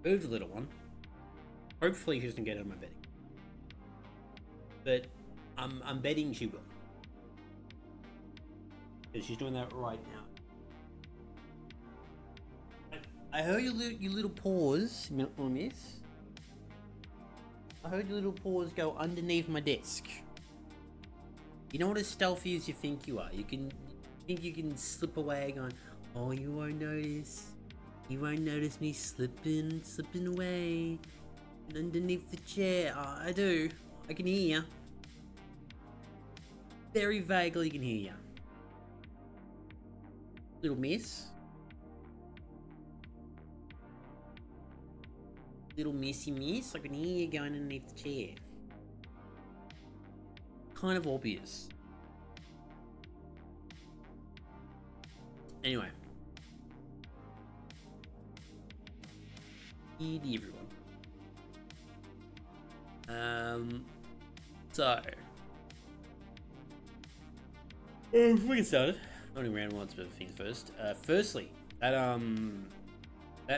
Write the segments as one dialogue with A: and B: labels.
A: Who's the little one? Hopefully she doesn't get on my betting. But I'm betting she will. Because she's doing that right now. I heard your little paws, miss. I heard your little paws go underneath my desk. You know what as stealthy as you think you are. You think you can slip away going, oh, you won't notice. You won't notice me slipping away underneath the chair. Oh, I do. I can hear you. Very vaguely can hear you. Little miss. Little missy miss. I can hear you going underneath the chair. Kind of obvious. Anyway. Easy everyone. So before we get started, running around lots of things first. Firstly, that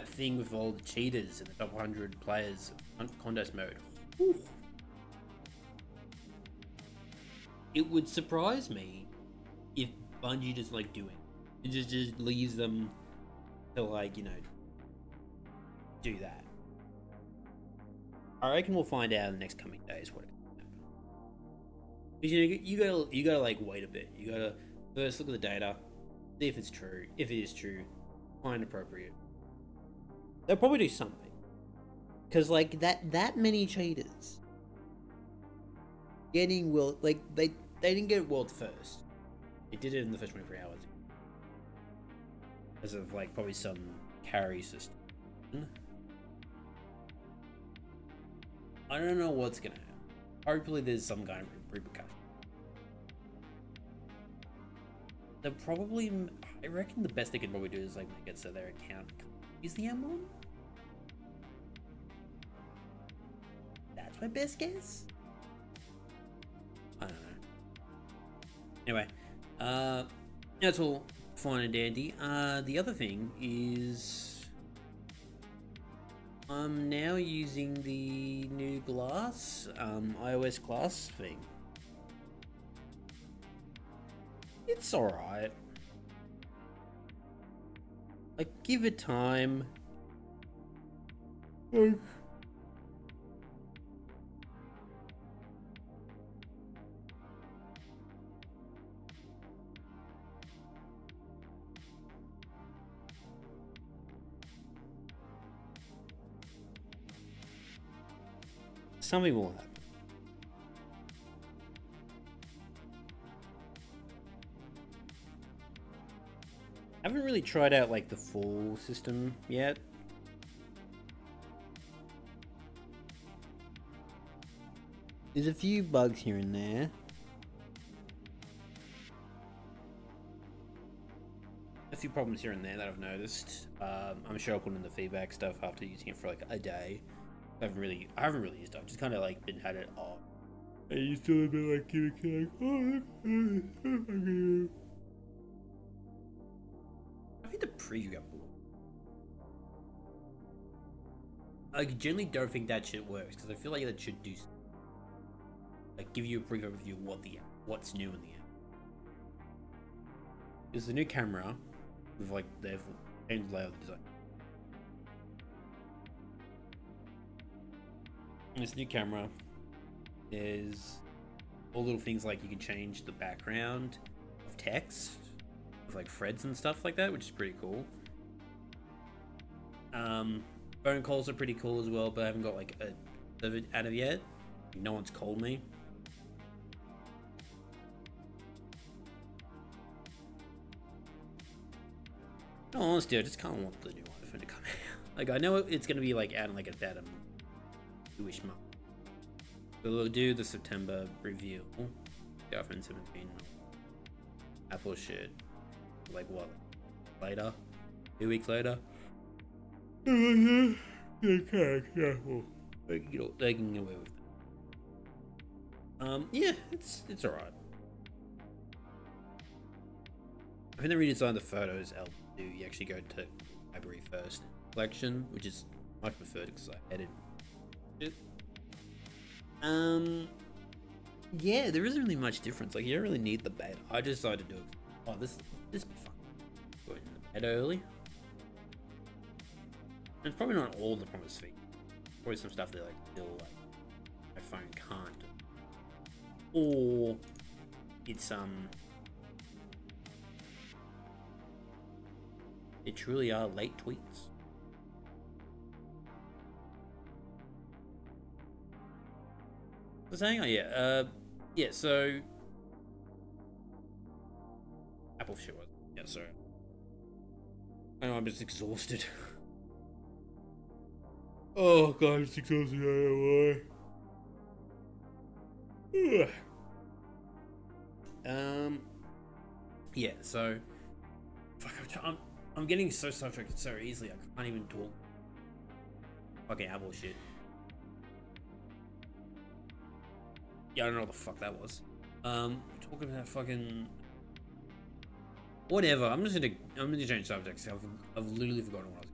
A: thing with all the cheaters and the top 100 players contest mode. Whew. It would surprise me if Bungie just like do it. It just leaves them to like, you know, do that. I reckon we'll find out in the next coming days what it can happen. Because you gotta like wait a bit. You gotta first look at the data, see if it's true. If it is true, find appropriate. They'll probably do something. Cause like that many cheaters getting world, like they didn't get world first. They did it in the first 24 hours. As of like probably some carry system. I don't know what's gonna happen. Hopefully there's some kind of repercussion. They'll probably, I reckon the best they could probably do is like make it so their account is the M1. That's my best guess. I don't know. Anyway, that's all fine and dandy. The other thing is I'm now using the new glass, iOS glass thing. It's alright. Like, give it time. Something will happen. I haven't really tried out like the full system yet. There's a few bugs here and there. A few problems here and there that I've noticed. I'm sure I'll put in the feedback stuff after using it for like a day. I haven't really used it. I've just kind of like been had it off. I used to a bit like like, oh, I think the preview up. I generally don't think that shit works because I feel like that should do something. Like give you a brief overview of what's new in the app. There's a new camera with like they've changed the layout design. This new camera, there's all little things like you can change the background of text with like threads and stuff like that, which is pretty cool. Phone calls are pretty cool as well, but I haven't got like a out of yet. No one's called me. No, honestly, I just kind of want the new iPhone to come out. Like I know it's gonna be like out in like about a 2-ish month. But we'll do the September review. The iPhone 17. Apple shit. Like what? Later? 2 weeks later? They can get away with it. Yeah, it's alright. I think they redesigned the photos album. You actually go to library first collection, which is I preferred it because I hated it. Yeah, there isn't really much difference. Like, you don't really need the beta. I just decided to do it. Oh, this be fun. Going in the beta early. And it's probably not all the promised features. Probably some stuff that like still like my phone can't do. Or it truly are late tweets. So saying, oh yeah, so Apple shit was, yeah, sorry. I know I'm just exhausted. Oh god, it's exhausting. I don't know why. Yeah, so fuck, I'm getting so sidetracked so easily. I can't even talk fucking Apple shit. Yeah, I don't know what the fuck that was. Talking about fucking whatever. I'm gonna change subjects. I've literally forgotten what I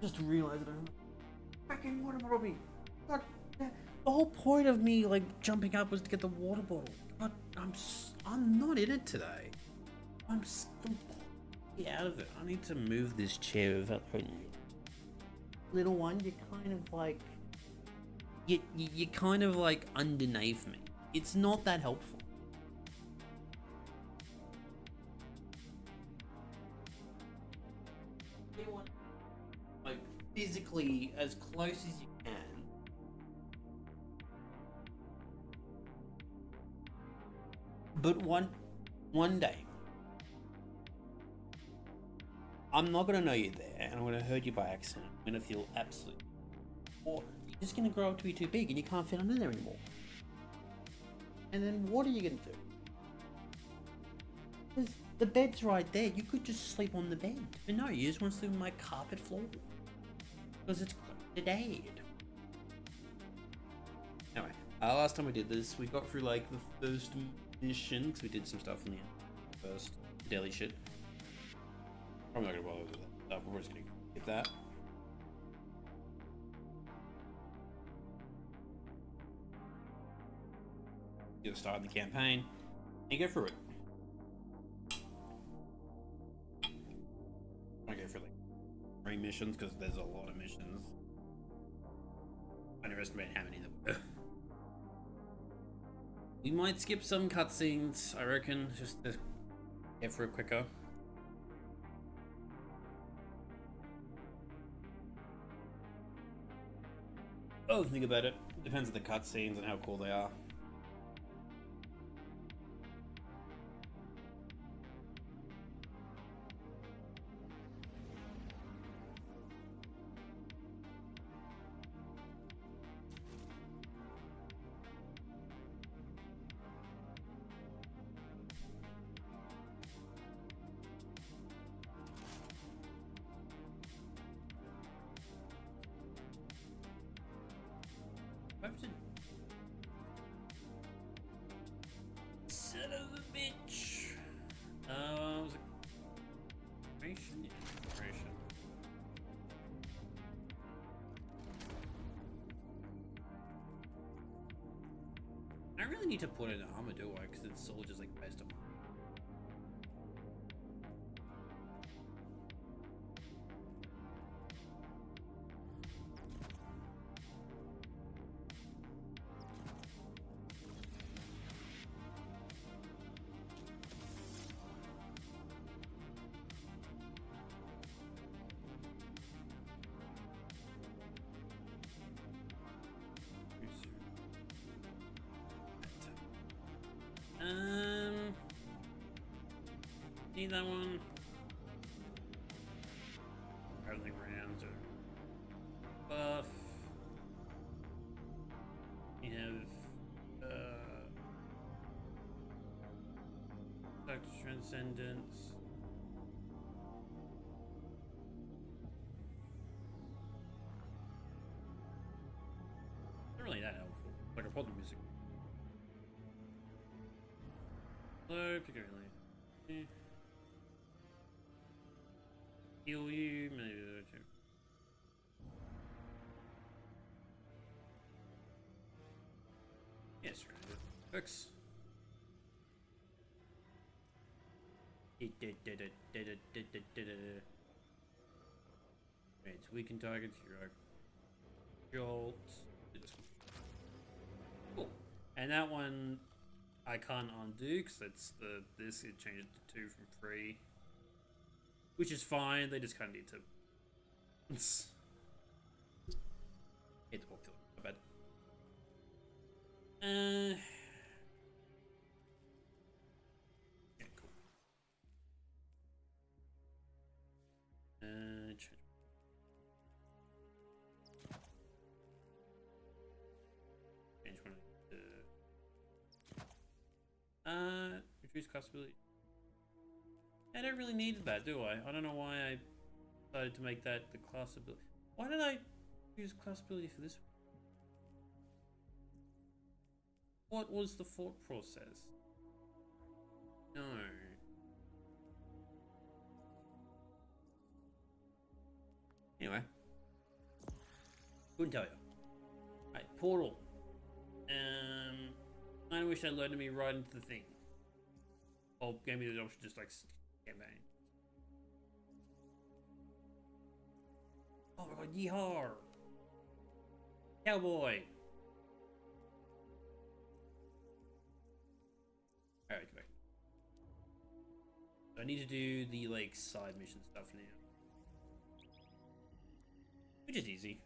A: was. Just realized I don't know. Fucking water bottle me. God, the whole point of me like jumping up was to get the water bottle. God, I'm not in it today. I'm completely out of it. I need to move this chair without hurting you. Little one, you're kind of like you're kind of like underneath me. It's not that helpful. You want like physically as close as you can. But one day, I'm not gonna know you're there, and I'm gonna hurt you by accident. I'm gonna feel absolutely, or you're just gonna grow up to be too big, and you can't fit under there anymore. And then what are you gonna do? Because the bed's right there. You could just sleep on the bed, but no, you just want to sleep on my carpet floor because it's close to dad. Anyway, last time we did this, we got through like the first mission because we did some stuff in the first daily shit. I'm not gonna bother with that stuff. We're just gonna get that. You start the campaign and go through it. I go for like 3 missions because there's a lot of missions. I underestimate how many there were. We might skip some cutscenes, I reckon, just to get through it quicker. Oh, think about it. Depends on the cutscenes and how cool they are. Son of a bitch. Was it information? Yeah, information. I really need to put in an armor, do I? Because it's all just like based on. Need that one. Hardly rounds or buff. You have Dr. Transcendence. Not really that helpful. Like a problem music. Hello, Piccadilly. Heal you, maybe the other two. Yes, works. Right, weaken targets, jolt. Cool. And that one I can't undo because that's this. It changed it to 2 from 3, which is fine. They just kind of need to. It's all bad. Yeah, cool. Change one to reduce cost ability. I don't really need that, do I? I don't know why I decided to make that the class ability. Why did I use class ability for this? What was the thought process? No. Anyway. Couldn't tell you. Right, portal. I wish they loaded me right into the thing. Or gave me the option just like campaign. Oh my god, yeehaw! Cowboy! Alright, come back. I need to do the like side mission stuff now. Which is easy.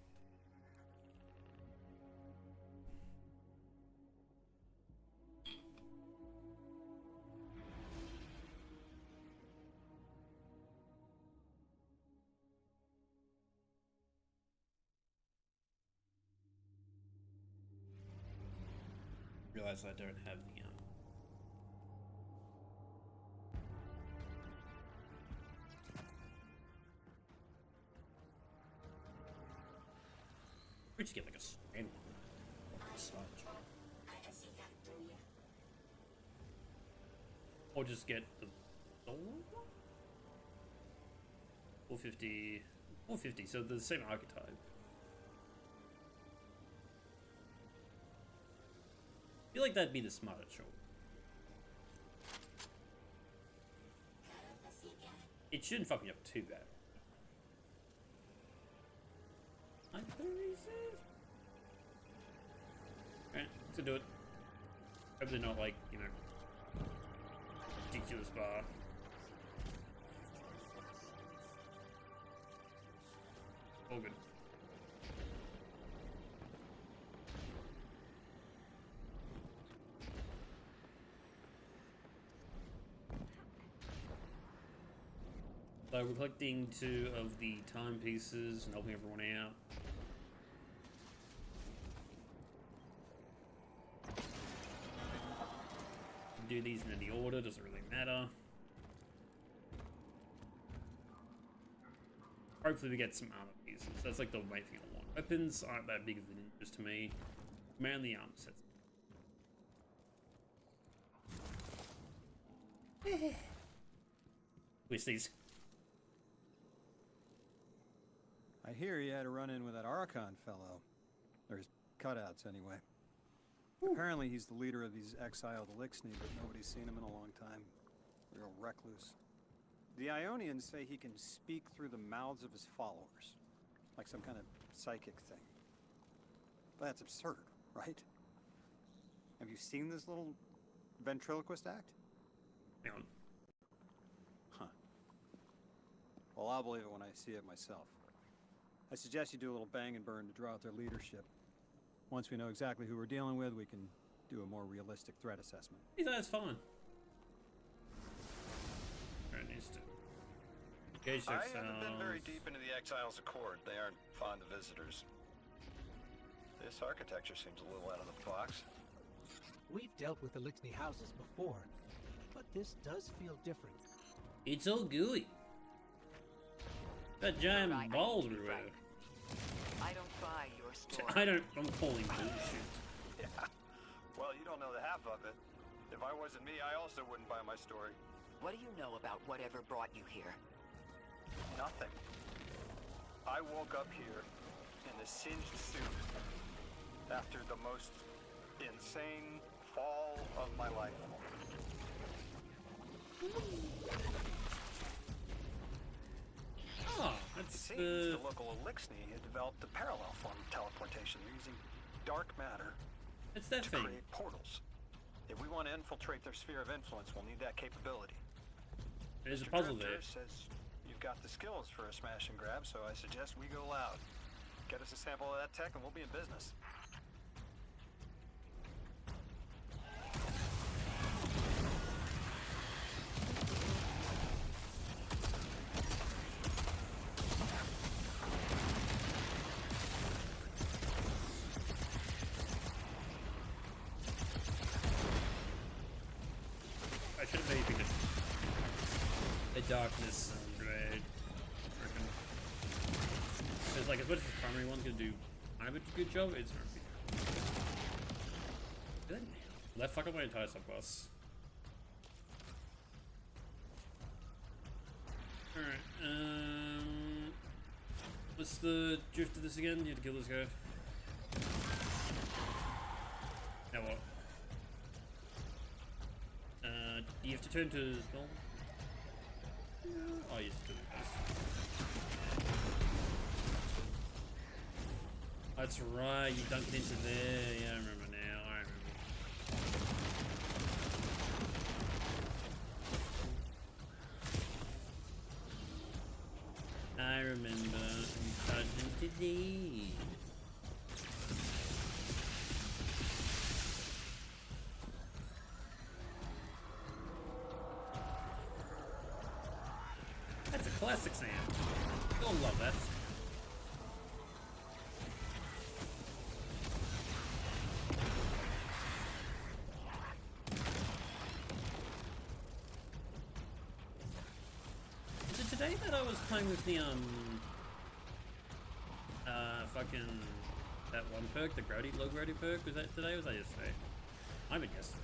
A: Realize I don't have the we just get like a strand one. Smudge. Or just get the 450. 450, so the same archetype. I feel like that'd be the smarter choice. It shouldn't fuck me up too bad. Alright, to do it. Hopefully not like, you know, ridiculous bar. All good. So we're collecting 2 of the timepieces and helping everyone out. Do these in any order, doesn't really matter. Hopefully we get some armor pieces. That's like the main thing I want. Weapons aren't that big of an interest to me. Mainly armor sets. Wish these.
B: I hear you had a run-in with that Archon fellow. Or his cutouts, anyway. Ooh. Apparently he's the leader of these exiled Elixni, but nobody's seen him in a long time. Real recluse. The Ionians say he can speak through the mouths of his followers. Like some kind of psychic thing. But that's absurd, right? Have you seen this little ventriloquist act?
A: Hang on.
B: Huh. Well, I'll believe it when I see it myself. I suggest you do a little bang and burn to draw out their leadership. Once we know exactly who we're dealing with, we can do a more realistic threat assessment.
A: That's fine. Alright, needs to engage
C: I haven't been very deep into the Exiles' Accord. They aren't fond of visitors. This architecture seems a little out of the box.
D: We've dealt with Elixni houses before, but this does feel different.
A: It's all gooey. That giant balls everywhere.
E: I don't buy your story.
A: I'm calling bullshit.
C: Yeah. Well, you don't know the half of it. If I wasn't me, I also wouldn't buy my story.
E: What do you know about whatever brought you here?
C: Nothing. I woke up here in a singed suit after the most
B: insane fall of my life.
A: Oh,
C: It
A: that's
C: seems the local Elixni had developed a parallel form of teleportation. They're using dark matter
A: it's that
C: to
A: thing.
C: create portals. If we want to infiltrate their sphere of influence, we'll need that capability.
A: There's a
C: Mr.
A: puzzle
C: Drifter
A: there.
C: says you've got the skills for a smash and grab, so I suggest we go loud. Get us a sample of that tech and we'll be in business.
A: I should have maybe just the darkness great. It's like as much as the primary one's gonna do kind of a good job, it's good. Left fuck up my entire subclass. Alright, what's the drift of this again? You have to kill this guy. Now what? You have to turn to spell. Oh, you have to do this. That's right, you dunk it into there. Yeah, I remember now. I remember. You dunked into there. That's a classic sound. You'll love that. Is it today that I was playing with the fucking that one perk, the low grody perk? Was that today or was that yesterday? I mean yesterday.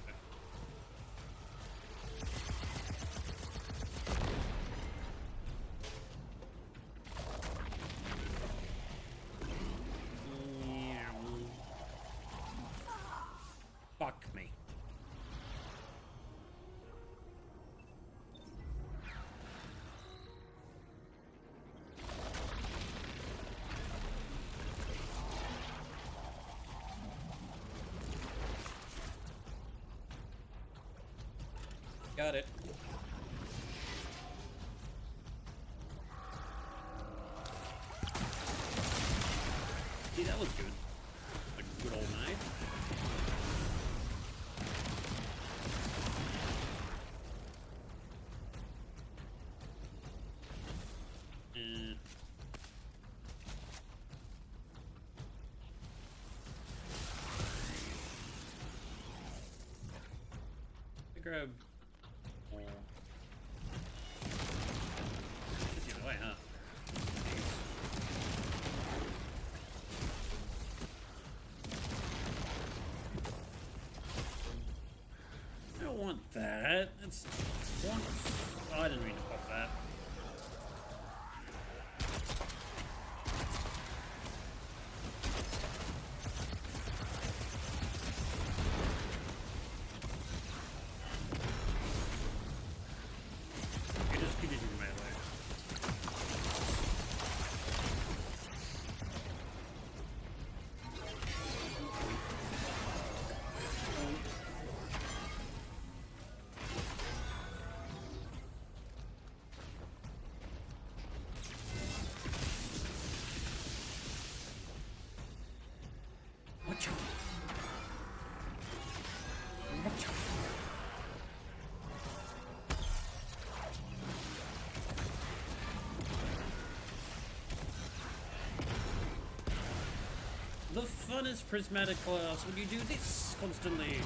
A: Fuck me. Got it. See, that was good. Like a good old night. Grab. Just the other way, huh? I don't want that. It's one. Oh, I didn't mean to pop that. Watch out. Watch out. The fun is prismatic class when you do this constantly.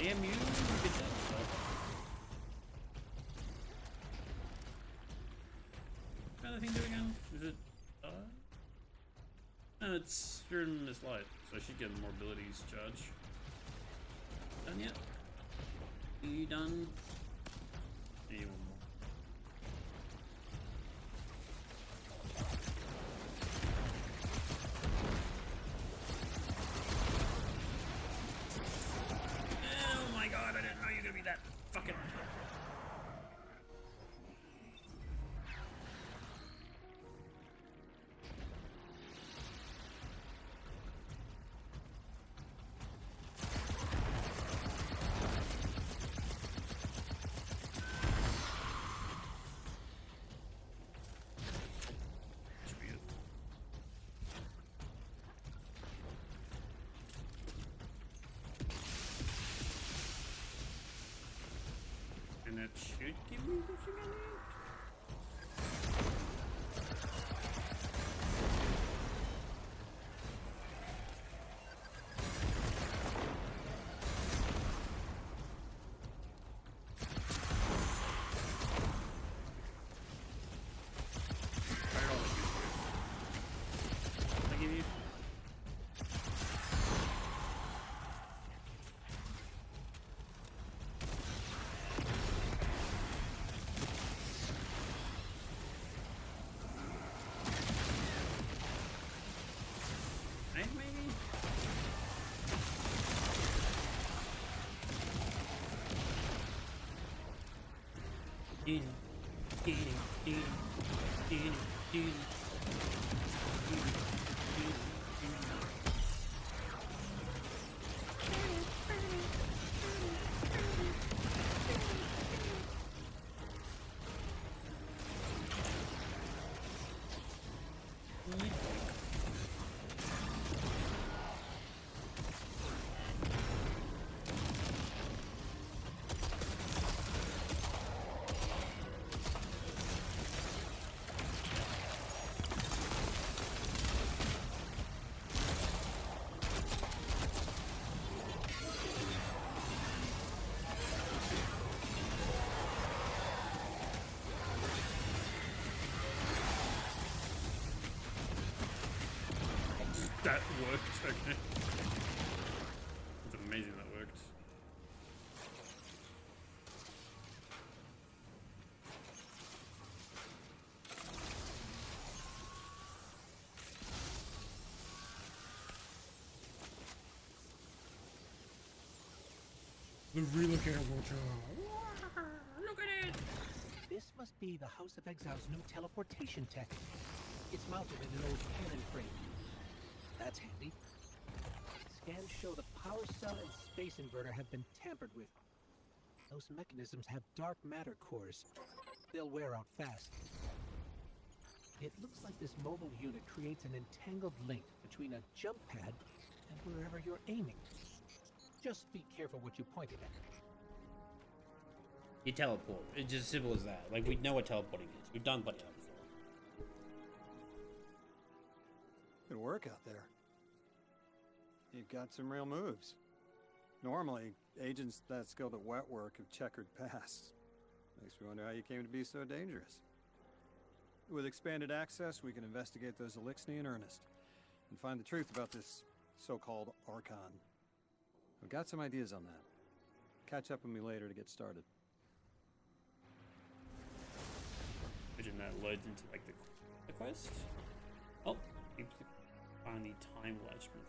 A: Damn you! Get that stuff. What kind of thing do again? Is it? No, it's you're in this light, so I should get more abilities charge. Done yet? Are you done? Need one more. Oh my god, I didn't know you were gonna be that fucking. And that should give me the thing I need. I give you. Right, maybe? That worked, okay. It's amazing that worked. The relocatable job. Look at it!
D: This must be the House of Exile's new teleportation tech. It's mounted in an old cannon frame. That's handy. Scans show the power cell and space inverter have been tampered with. Those mechanisms have dark matter cores. They'll wear out fast. It looks like this mobile unit creates an entangled link between a jump pad and wherever you're aiming. Just be careful what you pointed at.
A: You teleport. It's just as simple as that. Like, we know what teleporting is. We've done buddy before.
B: Good work out there. You've got some real moves. Normally, agents that skilled at wet work have checkered past. Makes me wonder how you came to be so dangerous. With expanded access, we can investigate those Elixni in earnest and find the truth about this so-called Archon. I've got some ideas on that. Catch up with me later to get started.
A: Imagine that loads into, like, the quest. Oh, you find the time latchman.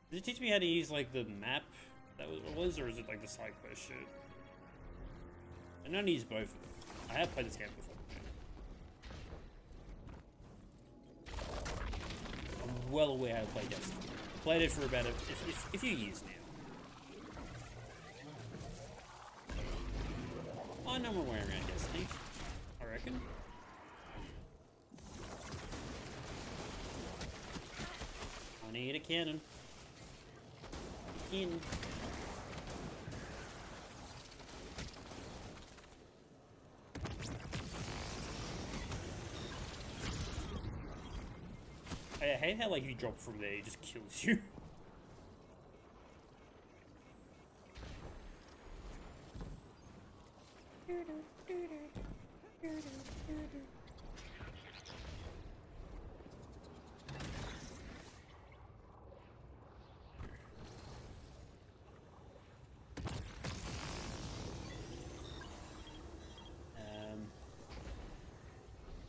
A: Did it teach me how to use, like, the map that was, or is it like the side quest shit? I know I need to use both of them. I have played this game before. I'm well aware how to play Destiny. Played it for about a few years now. I know my way around Destiny, I reckon. I need a cannon. In. hate how like you drop from there, it just kills you.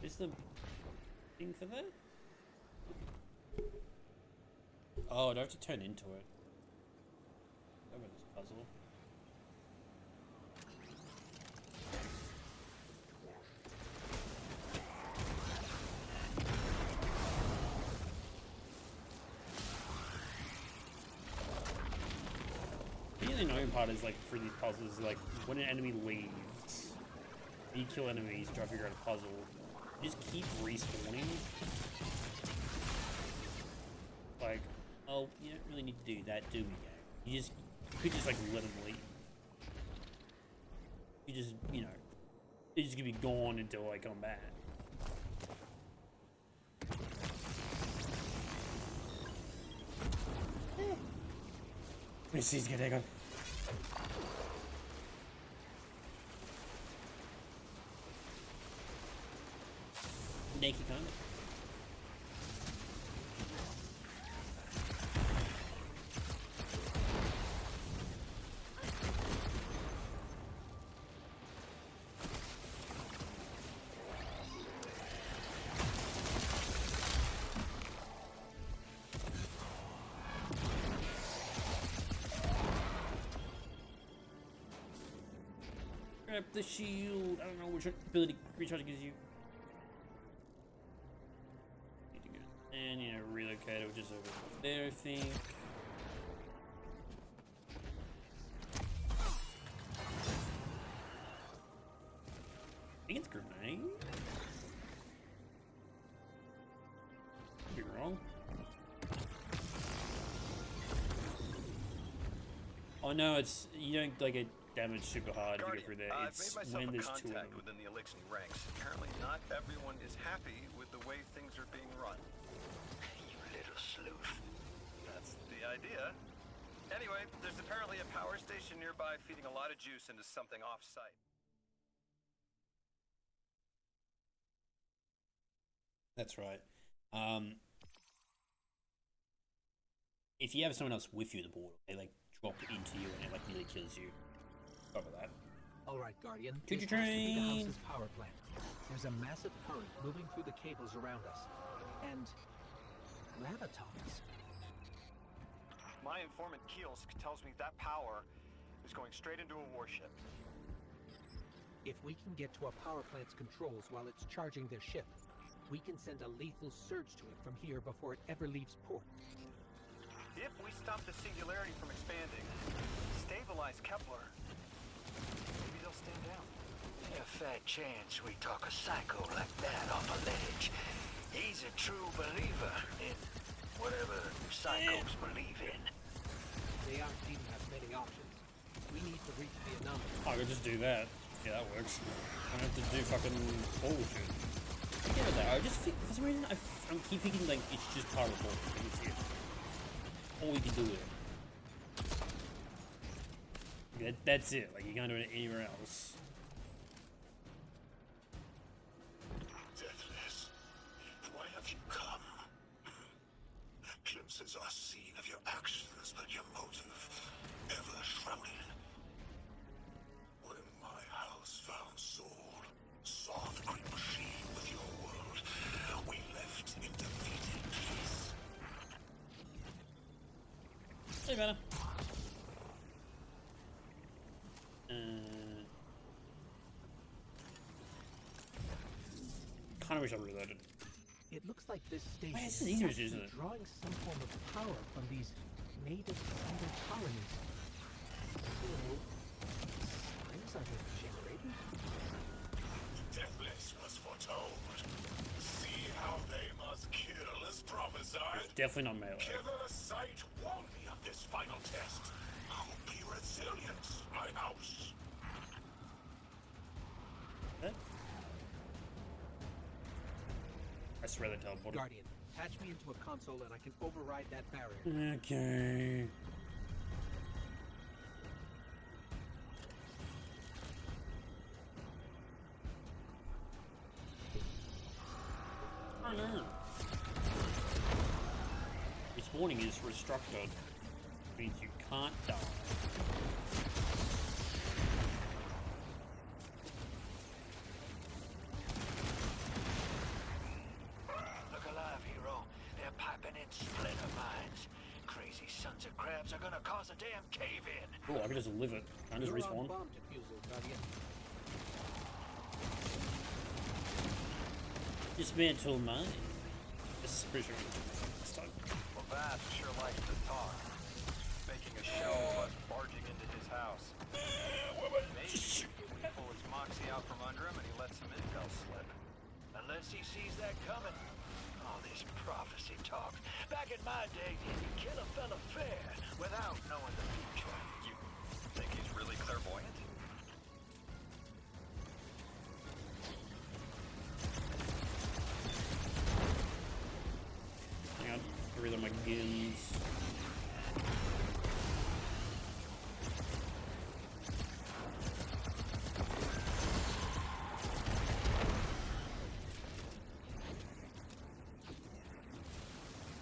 A: Is the thing for that? Oh, do I have to turn into it? Over this puzzle. The annoying part is like for these puzzles, like when an enemy leaves, you kill enemies, try to figure out a puzzle. You just keep respawning. Like, oh, you don't really need to do that, do we, game? You could just like let them leave. You just, you know, they're just gonna be gone until I come back. Let me see, he's gonna take on. Naked kind of. Grab the shield. I don't know which ability recharge gives you. And, you know, relocate it, which is over there, I think. I think it's grenade. Could be wrong. Oh no, it's, you don't like get damaged super hard to get through there. It's when there's two of them.
C: Within the Elixir ranks. Apparently not everyone is happy with the way things are being run.
F: Sleuth.
C: That's the idea. Anyway, there's apparently a power station nearby feeding a lot of juice into something off-site.
A: That's right. If you have someone else with you in the portal, they like drop into you and it like nearly kills you. Cover that.
D: All right, Guardian.
A: Choo-choo
D: This must be the
A: train.
D: house's power plant. There's a massive current moving through the cables around us, and gravitons.
C: My informant Keels tells me that power is going straight into a warship.
D: If we can get to a power plant's controls while it's charging their ship, we can send a lethal surge to it from here before it ever leaves port.
C: If we stop the singularity from expanding, stabilize Kepler, maybe they'll stand down.
F: A fair chance we talk a psycho like that off a ledge. He's a true believer in whatever psychos believe in.
D: They aren't even have many options. We need to reach the anomaly.
A: I could just do that. Yeah, that works. I don't have to do fucking bullshit. Yeah, but I just think, for some reason, I keep thinking like it's just part of the portal. Like, it's here. All we can do with it. That's it. Like, you can't do it anywhere else.
F: Deathless, why have you come? Glimpses are seen of your actions, but your motive ever shrouded. When my house found soul, saw the great machine with your world, we left in defeated peace.
A: Hey, better. Kind of wish I reloaded.
D: It looks like this station
A: Wait, this is easier,
D: actually
A: isn't it?
D: drawing some form of power from these native spider colonies. You know, signs are being generated.
F: Deathless was foretold. See how they must kill as prophesied.
A: Definitely not melee.
F: Given sight warned me of this final test. I'll be resilient, my house.
A: Huh? I swear they teleported.
D: Guardian, Patch me into a console and I can override that barrier.
A: Okay. Oh no. Respawning is restricted. Means you can't die.
F: Look alive, hero. They're piping in splinter mines. Crazy sons of crabs are gonna cause a damn cave-in.
A: Oh, I can just live it. I can just
D: You're on
A: respawn.
D: bomb defusal, Guardian.
A: Dismantle mine. This is pretty sure. Start.
C: Well, Bass sure likes to talk. Making a show of us barging into his house. Maybe when he pull his moxie out from under him and he lets some intel slip.
F: Unless he sees that coming. All this prophecy talk. Back in my day, you kill a fella fair without knowing the future.
C: You think he's really clairvoyant?
A: Hang on. Get rid of my gins.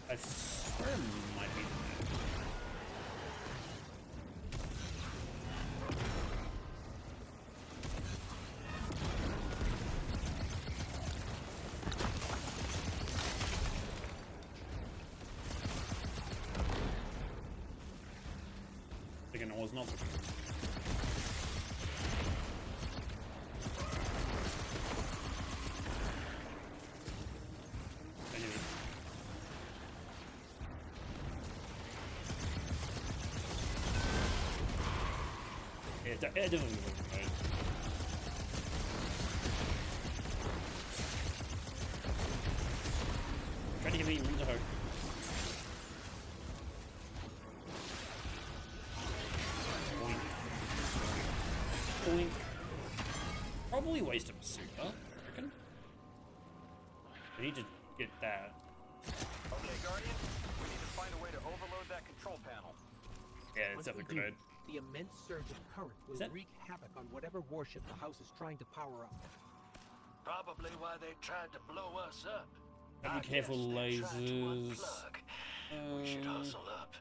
A: I swear it might be. Thinking it was not. Anyway. Yeah, it definitely looks right. Try to hit me really hard. Boink. Boink. Probably waste a bazooka, I reckon. I need to get that.
C: Okay, Guardian. We need to find a way to overload that control panel.
A: Yeah, it's
D: Once we
A: definitely
D: do,
A: grenade.
D: the immense surge of current will
A: that-
D: wreak havoc on whatever warship the house is trying to power up.
F: Probably why they tried to blow us up.
A: Be
F: I
A: careful,
F: guess they tried to
A: lasers.
F: unplug. We should hustle up.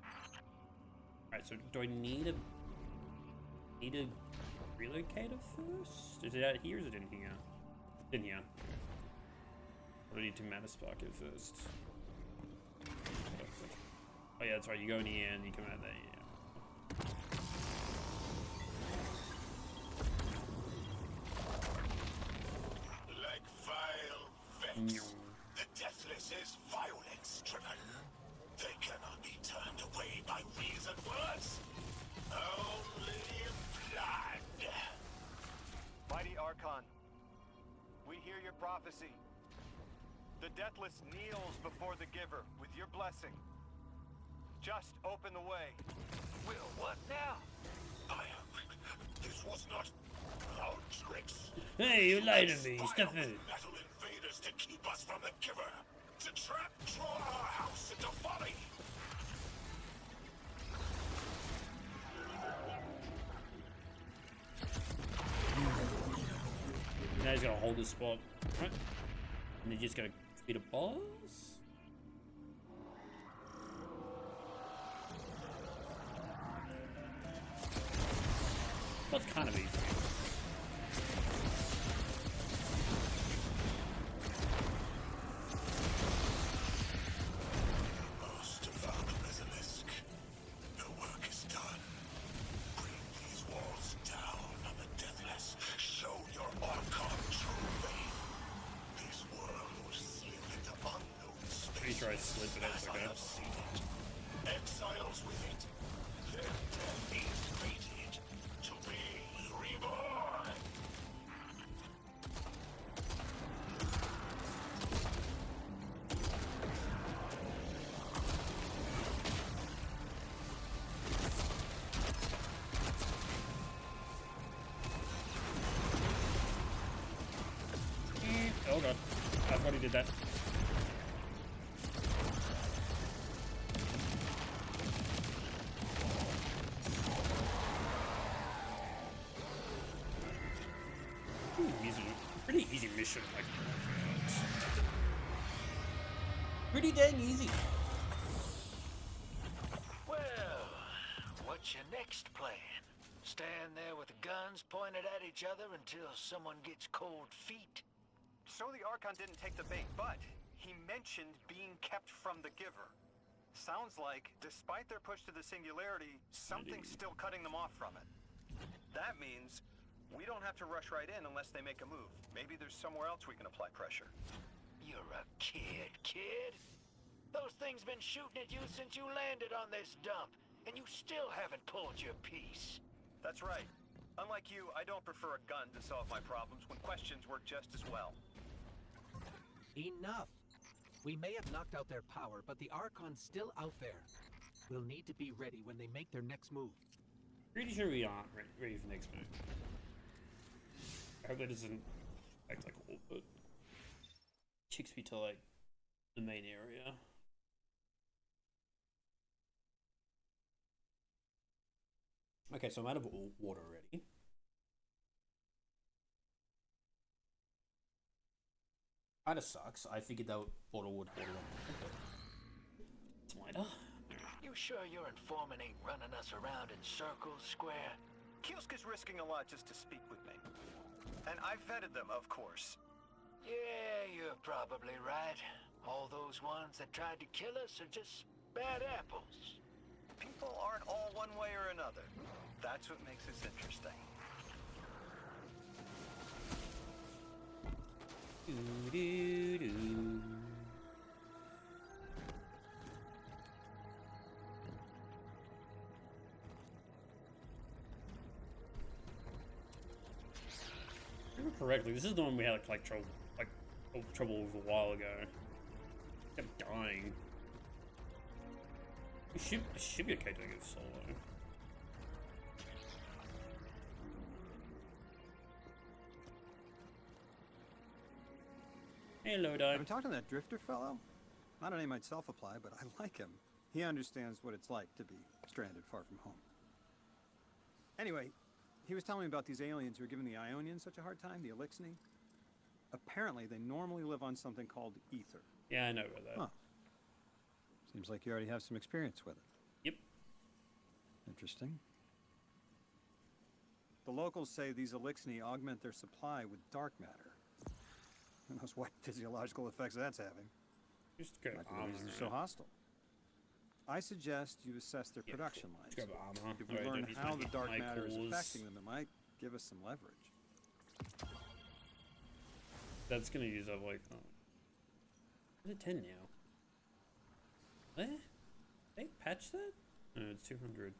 A: Alright, so do I need a relocator first? Is it out here or is it in here? In here. I need to matter spark it first. Oh yeah, that's right, you go in here and you come out there, yeah.
G: Like vile vets, the Deathless is violence-driven. They cannot be turned away by reasoned words. Only blood.
C: Mighty Archon, we hear your prophecy. The Deathless kneels before the Giver with your blessing. Just open the way.
F: Will what now?
G: This was not our tricks.
A: Hey, you lied to me,
G: Conspired
A: stop
G: with
A: it.
G: metal invaders to keep us from the Giver. To trap our house into folly.
A: Now he's gonna hold this spot, right? And he's just gonna feed a boss? That's kind of easy.
G: Most of our basilisk. The work is done. Bring these walls down on the Deathless. Show your Archon true faith. This world will slip into unknown space.
A: Pretty sure I slid, but that's
G: As I
A: okay.
G: have seen it. Exiles with it. Their death is fated to be reborn.
A: Oh god, I thought he did that. Pretty easy mission, like. Pretty dang easy.
F: Well, what's your next plan? Stand there with the guns pointed at each other until someone gets cold feet?
C: So the Archon didn't take the bait, but he mentioned being kept from the Giver. Sounds like, despite their push to the Singularity, something's still cutting them off from it. That means we don't have to rush right in unless they make a move. Maybe there's somewhere else we can apply pressure.
F: You're a kid. Those things been shooting at you since you landed on this dump, and you still haven't pulled your piece.
C: That's right. Unlike you, I don't prefer a gun to solve my problems when questions work just as well.
D: Enough. We may have knocked out their power, but the Archon's still out there. We'll need to be ready when they make their next move.
A: Pretty sure we aren't ready for the next move. I hope that doesn't act like all, but kicks me to like the main area. Okay, so I'm out of water already. Kinda sucks. I figured that bottle would hold on. It's lighter.
F: You sure your informant ain't running us around in circles, Square?
C: Kiosk is risking a lot just to speak with me. And I vetted them, of course.
F: Yeah, you're probably right. All those ones that tried to kill us are just bad apples.
C: People aren't all one way or another. That's what makes this interesting.
A: Doo-doo-doo. If I remember correctly, this is the one we had like trouble with a while ago. Kept dying. I should be okay doing it solo. Hello,
B: I've
A: Doug.
B: been talking to that drifter fellow. Not a name I'd self-apply, but I like him. He understands what it's like to be stranded far from home. Anyway, he was telling me about these aliens who are giving the Ionians such a hard time, the Elixni. Apparently, they normally live on something called ether.
A: Yeah, I know about that.
B: Huh. Seems like you already have some experience with it.
A: Yep.
B: Interesting. The locals say these Elixni augment their supply with dark matter. Who knows what physiological effects that's having.
A: Just go
B: Might be the
A: armor.
B: reason they're so hostile. I suggest you assess their production lines.
A: Just go armor.
B: If we
A: Alright,
B: learn
A: don't use
B: how
A: my-
B: the dark
A: my
B: matter is
A: cores.
B: affecting them, it might give us some leverage.
A: That's gonna use up like. Oh. Is it 10 now? They patched that? No, it's 200.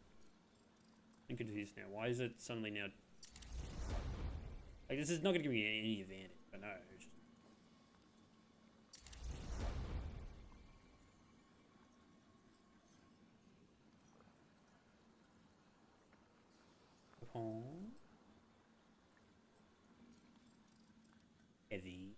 A: I'm confused now. Why is it suddenly now? Like, this is not gonna give me any advantage. I know. Just... Oh. Heavy.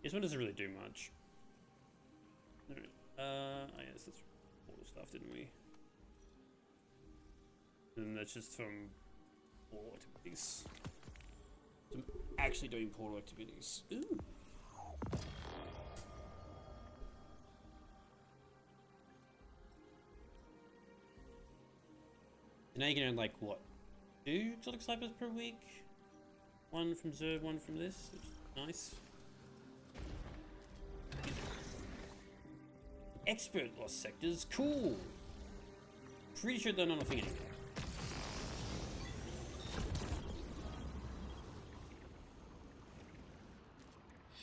A: This one doesn't really do much. Alright. I guess that's all the stuff, didn't we? And that's just from portal activities. From actually doing portal activities. Ooh. And now you can earn like what? 2 exotic ciphers per week? 1 from Zerv, 1 from this, which is nice. Expert lost sectors, cool. Pretty sure they're not a thing anymore.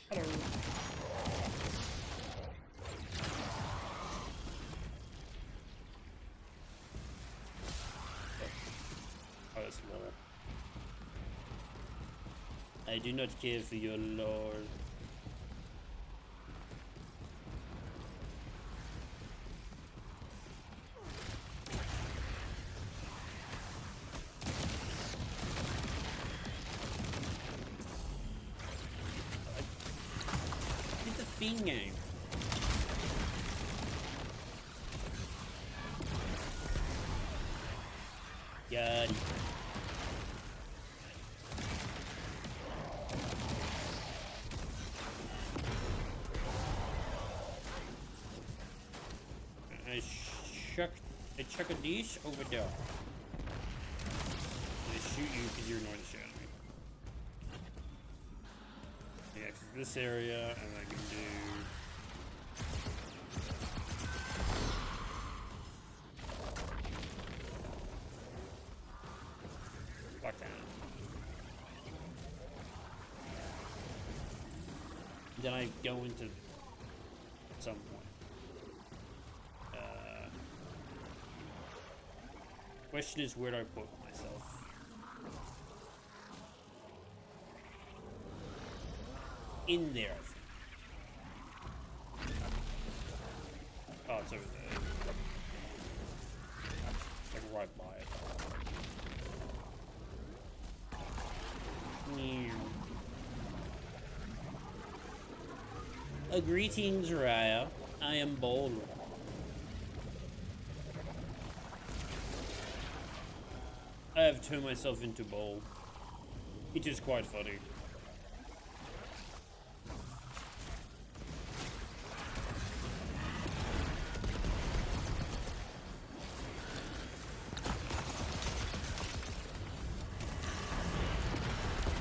A: Hello. Oh, that's lore. I do not care for your lore. Fiend game. Yaddy. I chuck a dish over there. I shoot you because you're annoying the shit out of me. Yeah, exit this area, and I can do. Fuck that. Then I go into some point. Question is, where do I put myself? In there, I think. Oh, it's over there. It's like right by it. Greetings, Raya. I am bold. I have turned myself into bold. It is quite funny.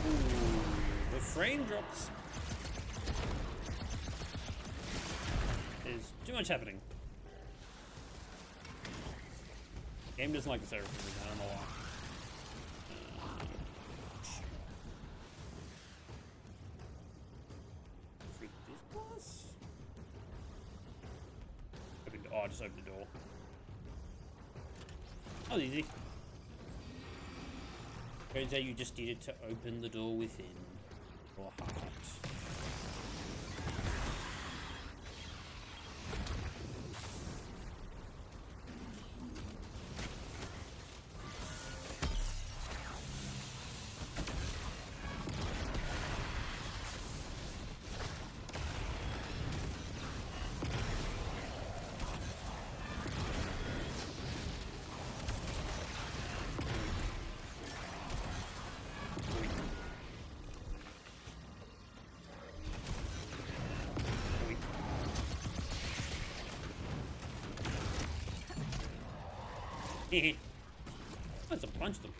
A: Ooh, the frame drops. There's too much happening. Game doesn't like this error for me, I don't know why. Oh, I just opened the door. That was easy. Turns out you just needed to open the door within your heart. That's a bunch of them.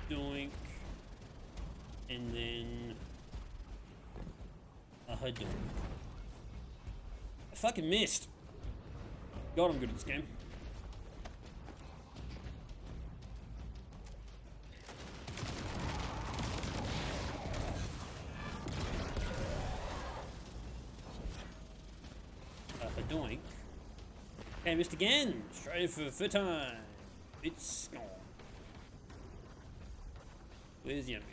A: Doink. And then a hood. I fucking missed. God, I'm good at this game. Doink. Okay, missed again. Straight for third time. It's gone. Where's the enemy?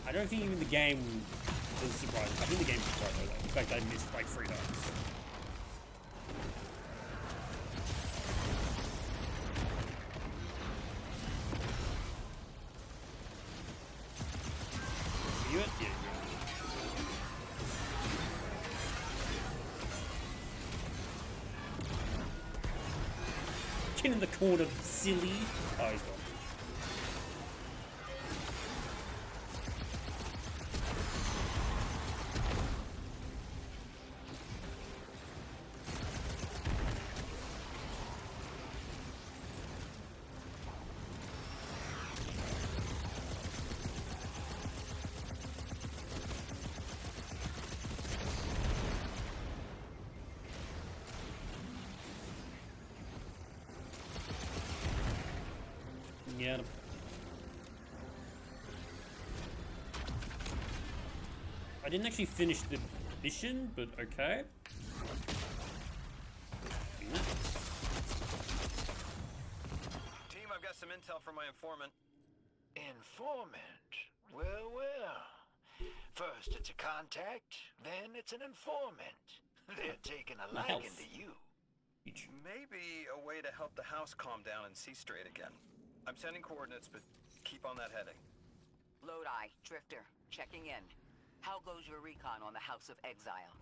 A: I don't think even the game was surprised. I think the game was surprised by that. In fact, I missed like 3 times. Are you it? Yeah, you're it. Get in the corner, silly. Oh, he's gone. Yeah. I didn't actually finish the mission, but okay.
C: I've got some intel from my informant.
F: Informant? Well, well. First it's a contact, then it's an informant. They're taking a liking to you.
C: Maybe a way to help the house calm down and see straight again. I'm sending coordinates, but keep on that heading.
E: Lodi, Drifter, checking in. How goes your recon on the House of Exile?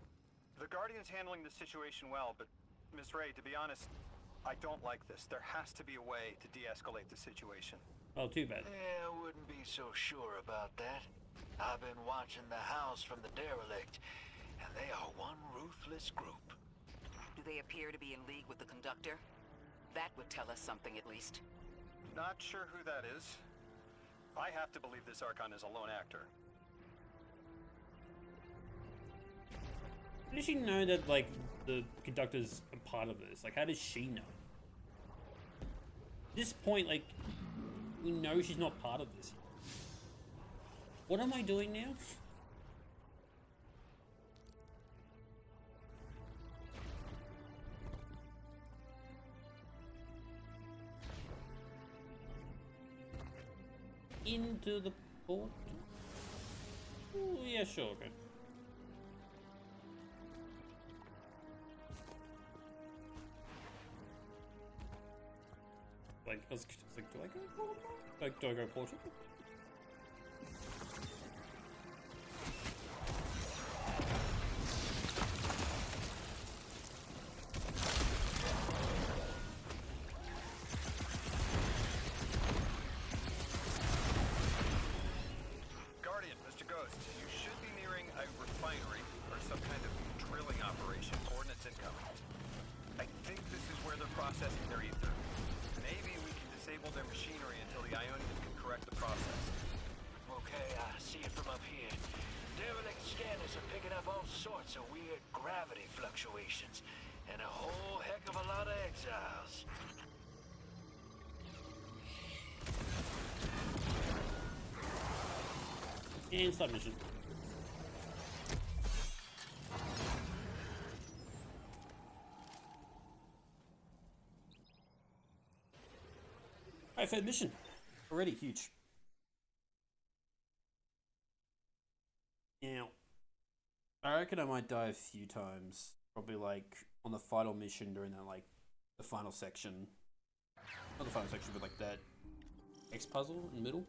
C: The Guardian's handling the situation well, but Miss Ray, to be honest, I don't like this. There has to be a way to de-escalate the situation.
A: Oh, too bad.
F: I wouldn't be so sure about that. I've been watching the house from the derelict, and they are one ruthless group.
E: Do they appear to be in league with the Conductor? That would tell us something at least.
C: Not sure who that is. I have to believe this Archon is a lone actor.
A: How does she know that, like, the Conductor's a part of this? Like, how does she know? At this point, like, we know she's not part of this. What am I doing now? Into the port? Ooh, yeah, sure, okay. Like, I was like, do I go portal? Like, do I go portal?
C: Guardian, Mr. Ghost, you should be nearing a refinery or some kind of drilling operation. Coordinates incoming. I think this is where they're processing their ether. Maybe we can disable their machinery until the Ionians can correct the process.
F: Okay, I see it from up here. Derelict scanners are picking up all sorts of weird gravity fluctuations, and a whole heck of a lot of exiles.
A: And stop mission. Alright, third mission. Already huge. Now, I reckon I might die a few times. Probably like on the final mission during that, like, the final section. Not the final section, but like that X puzzle in the middle.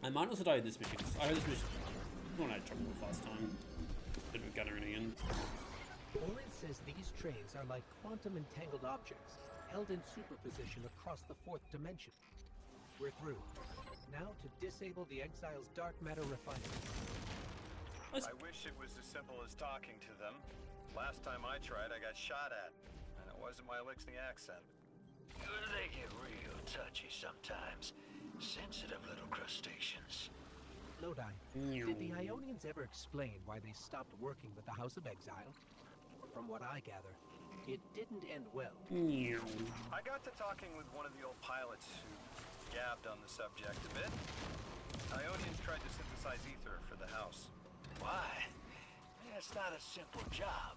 A: I might also die in this mission, because I heard this mission when I had trouble with last time. Bit of a gunner again.
D: Orin says these trains are like quantum entangled objects, held in superposition across the fourth dimension. We're through. Now to disable the Exile's dark matter refinery.
C: I wish it was as simple as talking to them. Last time I tried, I got shot at. And it wasn't my Elixir accent.
F: They get real touchy sometimes. Sensitive little crustaceans.
D: Lodi, did the Ionians ever explain why they stopped working with the House of Exile? From what I gather, it didn't end well.
C: I got to talking with one of the old pilots who gabbed on the subject a bit. Ionians tried to synthesize ether for the house.
F: Why? That's not a simple job.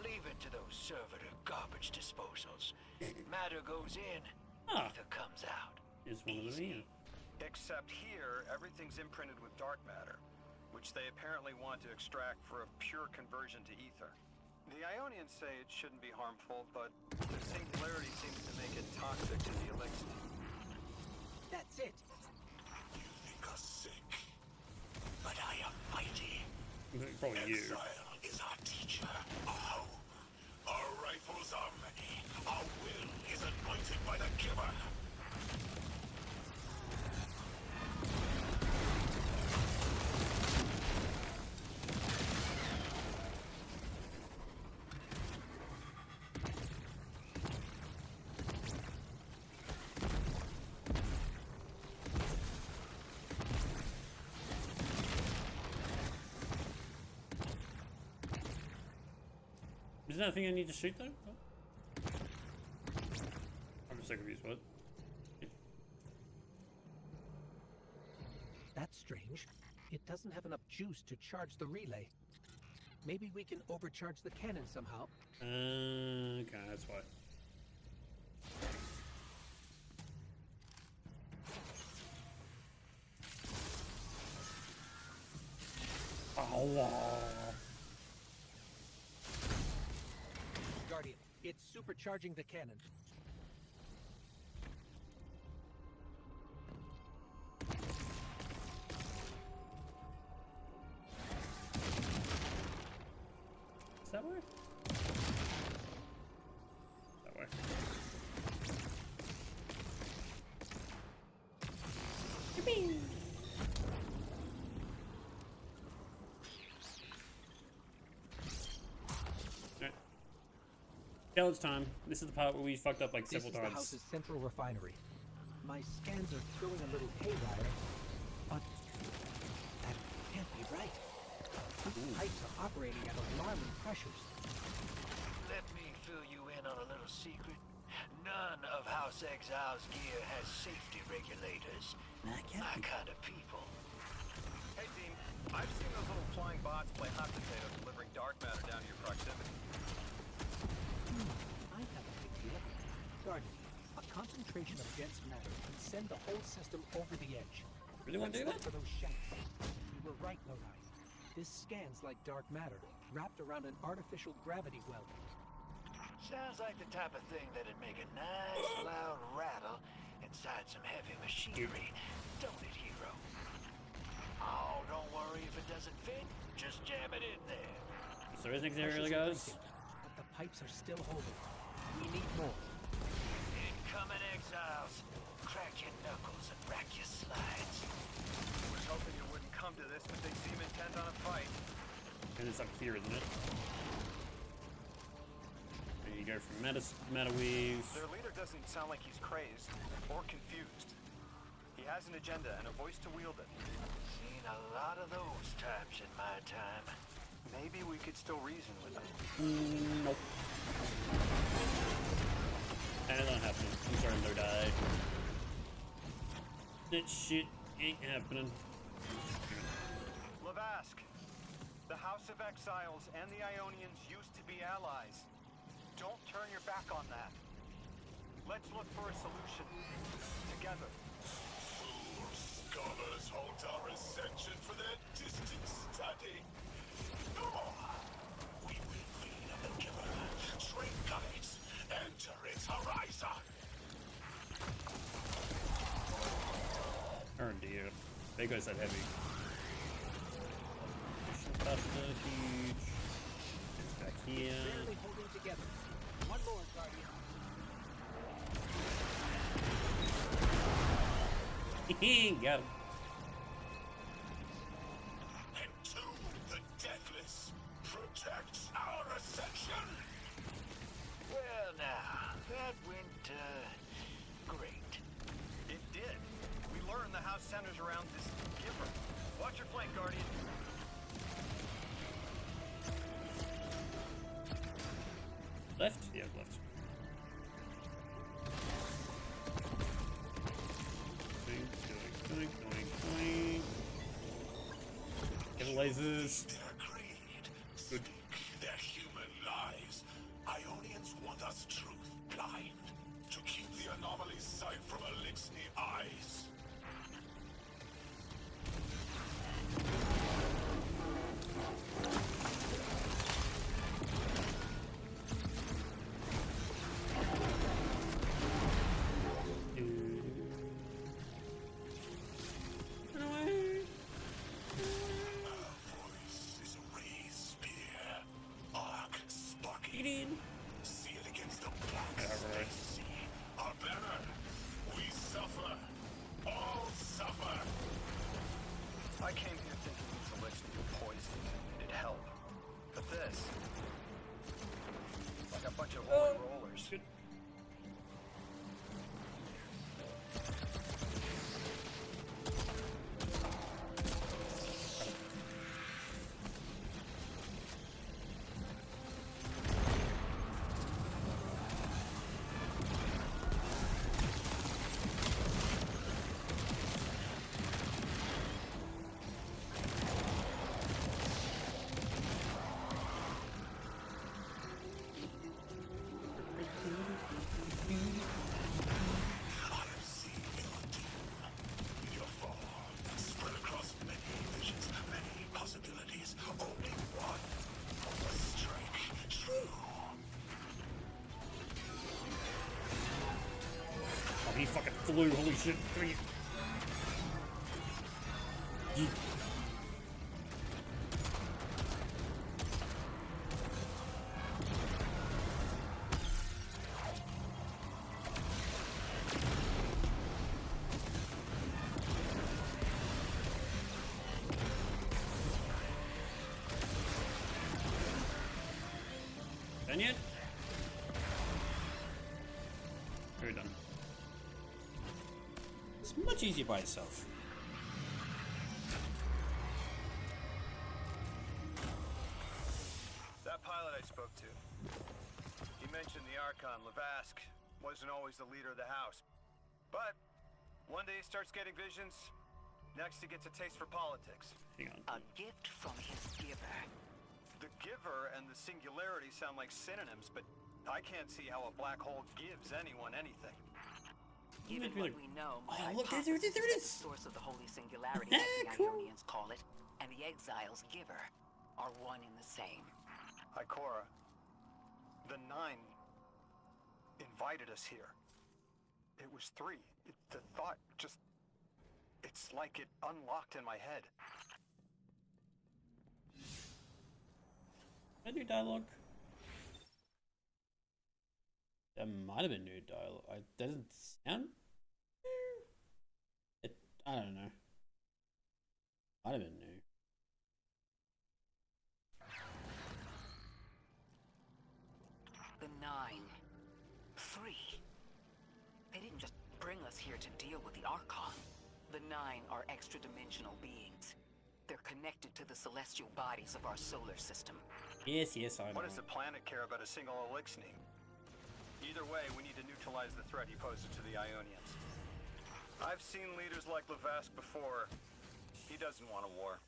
F: Leave it to those servitor garbage disposals. Matter goes in, ether comes out.
A: Is one of them.
C: Except here, everything's imprinted with dark matter, which they apparently want to extract for a pure conversion to ether. The Ionians say it shouldn't be harmful, but the singularity seems to make it toxic to the elixir.
D: That's it.
G: You think us sick, but I am mighty.
A: Probably you.
G: Exile is our teacher, our home. Our rifles are many. Our will is anointed by the giver.
A: Is that a thing I need to shoot though? Oh. I'm so confused. What?
D: That's strange. It doesn't have enough juice to charge the relay. Maybe we can overcharge the cannon somehow.
A: Okay, that's why.
D: It's supercharging the cannon.
A: Does that work? That works. Yippee! Alright. Challenge time. This is the part where we fucked up like several
D: This is the
A: times.
D: house's central refinery. My scans are going a little haywire, but that can't be right. These pipes are operating at alarming pressures.
F: Let me fill you in on a little secret. None of House Exile's gear has safety regulators. My kind of people.
C: Hey team, I've seen those little flying bots play hot potato delivering dark matter down to your proximity.
D: I have an idea. Guardian, a concentration of dense matter can send the whole system over the edge.
A: Really want to do
D: Let's
A: that?
D: look for those shanks. You were right, Lodi. This scans like dark matter, wrapped around an artificial gravity well.
F: Sounds like the type of thing that'd make a nice loud rattle inside some heavy machinery. Don't it, hero? Oh, don't worry if it doesn't fit. Just jam it in there.
A: So everything there really
D: Pressure's
A: goes.
D: increasing, but the pipes are still holding. We need more.
F: Incoming exiles. Crack your knuckles and rack your slides.
C: I was hoping you wouldn't come to this, but they seem intent on a fight.
A: And it's up here, isn't it? There you go from meta weave.
C: Their leader doesn't sound like he's crazed or confused. He has an agenda and a voice to wield it.
F: Seen a lot of those types in my time.
C: Maybe we could still reason with him.
A: Nope. That ain't happening. I'm sorry, Lodi. That shit ain't happening.
C: Lavask, the House of Exiles and the Ionians used to be allies. Don't turn your back on that. Let's look for a solution. Together.
G: Fools, scholars hold our ascension for their distant study. No more. We will feed on the giver, drink of it, enter its horizon.
A: Oh dear. There goes that heavy. Buster, huge. It's back here.
D: Barely holding together. One more, Guardian.
A: Got him.
G: Entomb the deathless. Protect our ascension.
F: Well now, that went, great.
C: It did. We learned the house centers around this giver. Watch your flank, Guardian.
A: Left? Yeah, left. Doink, doink, doink. Get the lasers.
G: Their greed. Speak their human lies. Ionians want us truth blind. To keep the anomaly sight from Elixni eyes. Voice is a raised spear. Arc sparking. See it against the blocks
A: Alright.
G: they see. Our banner. We suffer. All suffer.
C: I came here thinking these elixirs were poisoned and needed help. But this... like a bunch of holy rollers.
A: Good. flew. Holy shit. Yeet. Done yet? Very done. It's much easier by itself.
C: That pilot I spoke to, he mentioned the Archon, Levask, wasn't always the leader of the house. But one day he starts getting visions, next he gets a taste for politics.
A: Hang on.
E: A gift from his giver.
C: The giver and the singularity sound like synonyms, but I can't see how a black hole gives anyone anything.
E: Given
A: Really-
E: what we know,
A: Oh,
E: the
A: look, there it
E: hypothesis
A: is, there it
E: that
A: is.
E: the source of the holy singularity, as the
A: Cool.
E: Ionians call it, and the exile's giver are one and the same.
C: Ikora, the Nine invited us here. It was three. The thought just... It's like it unlocked in my head.
A: That new dialogue? That might have been new dialogue. That doesn't sound... I don't know. Might have been new.
E: The Nine. Three. They didn't just bring us here to deal with the Archon. The Nine are extra-dimensional beings. They're connected to the celestial bodies of our solar system.
A: Yes, I know.
C: What does the planet care about a single Elixni? Either way, we need to neutralize the threat he poses to the Ionians. I've seen leaders like Levask before. He doesn't want a war.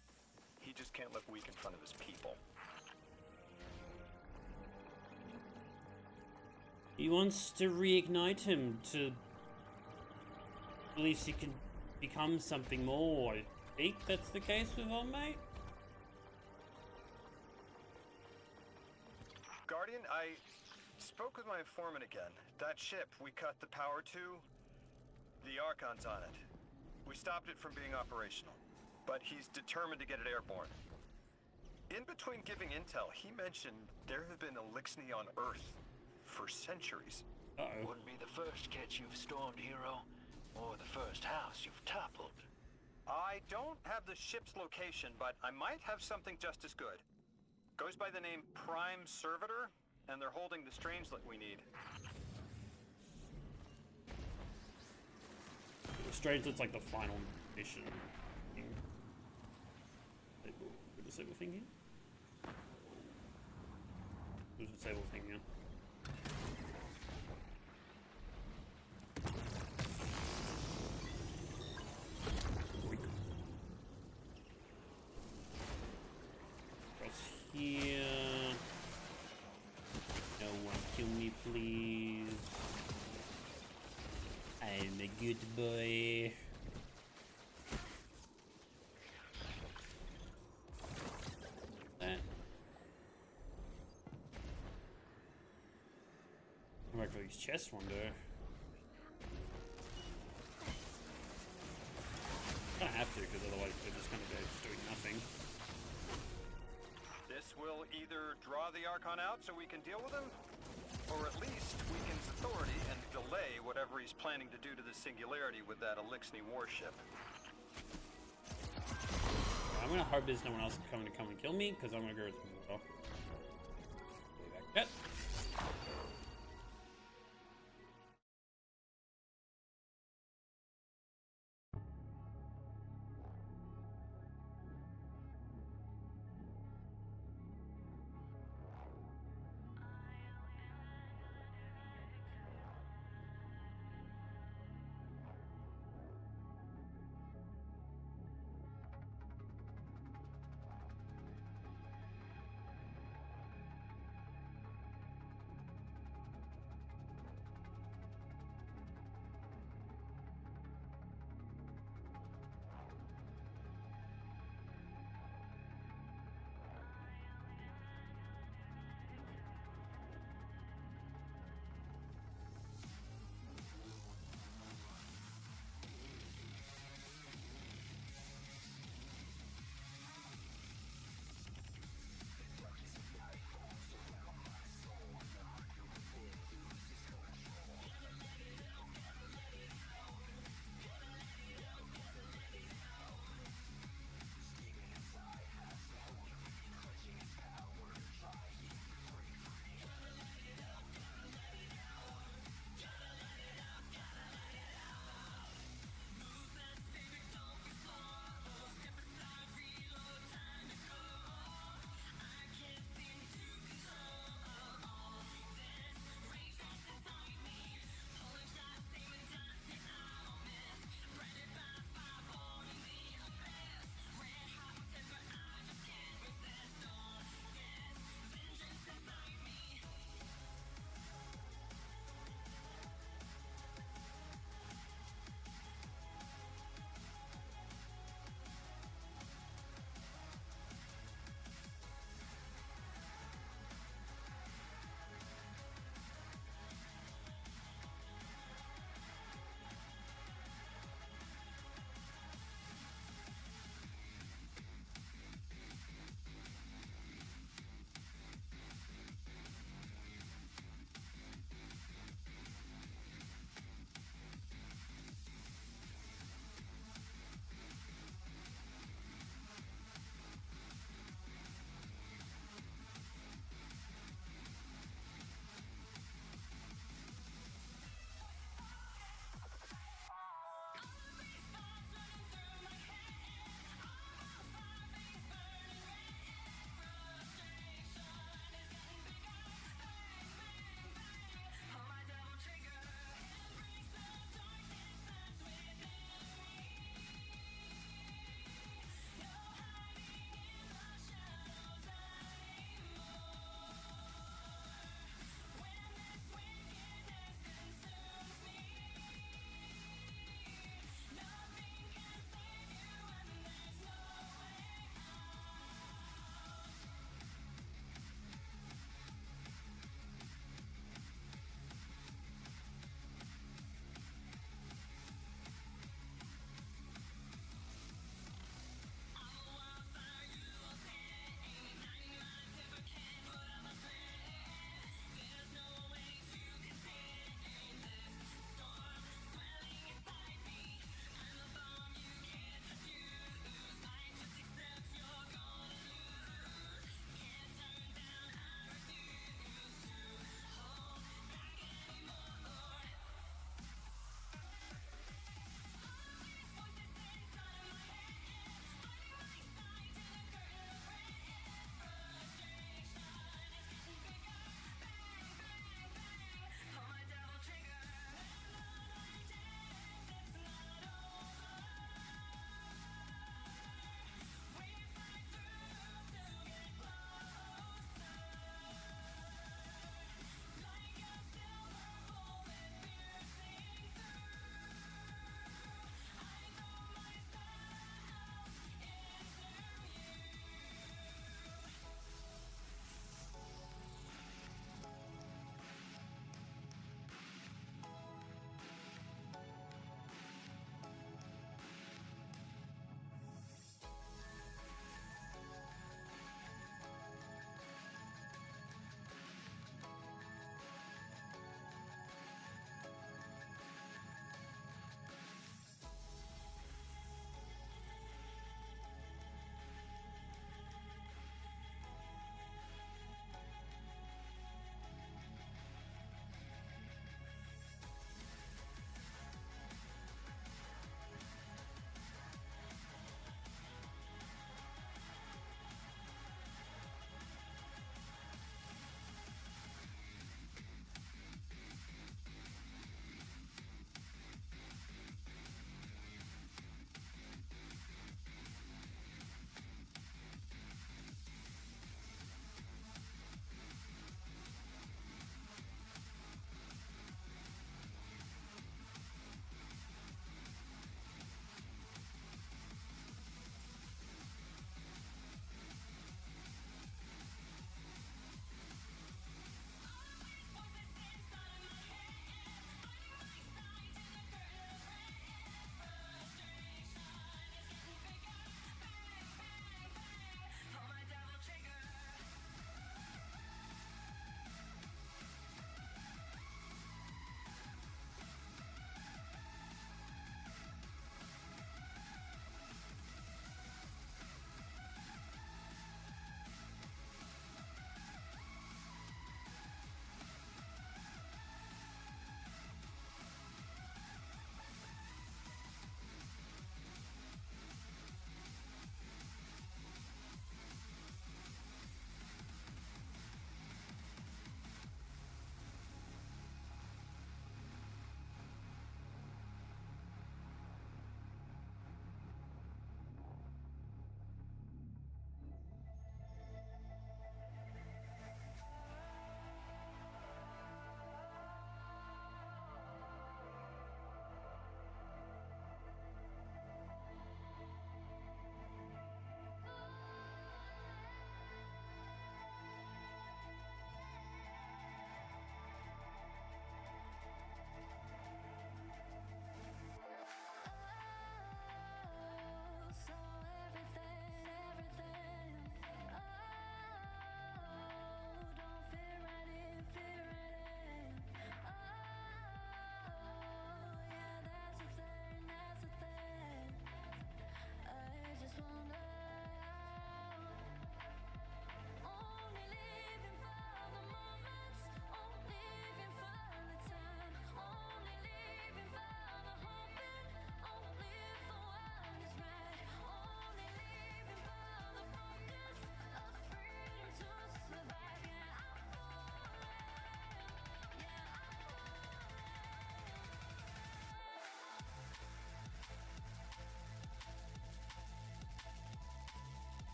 C: He just can't look weak in front of his people.
A: He wants to reignite him to... At least he can become something more. I think that's the case with old mate.
C: Guardian, I spoke with my informant again. That ship we cut the power to, the Archon's on it. We stopped it from being operational, but he's determined to get it airborne. In between giving intel, he mentioned there have been Elixni on Earth for centuries.
A: Uh-oh.
F: Wouldn't be the first catch you've stormed, hero, or the first house you've toppled.
C: I don't have the ship's location, but I might have something just as good. Goes by the name Prime Servitor, and they're holding the Strangelet we need.
A: Strangelet's like the final mission thing. The disable thing here? There's a disable thing here. Across here. No one kill me, please. I'm a good boy. That. I'm back to these chests one day. Kinda have to, because otherwise they're just gonna go doing nothing.
C: This will either draw the Archon out so we can deal with him, or at least weaken his authority and delay whatever he's planning to do to the Singularity with that Elixni warship.
A: I'm gonna hope there's no one else coming to come and kill me, because I'm gonna go with some water. Way back that.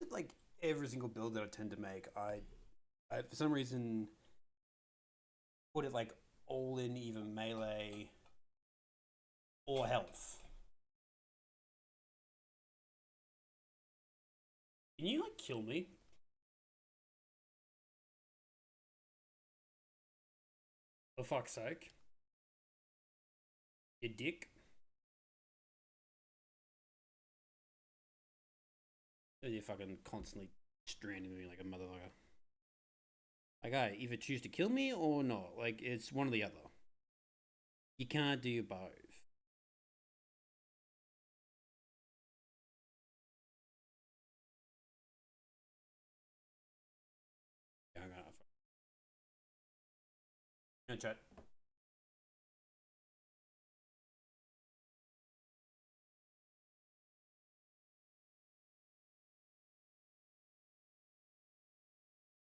A: with like every single build that I tend to make, I for some reason put it like all in either melee or health. Can you like kill me? For fuck's sake. You dick. You're fucking constantly stranding me like a motherfucker. Like, I either choose to kill me or not. Like, it's one or the other. You can't do both. Yeah, I'm gonna chat.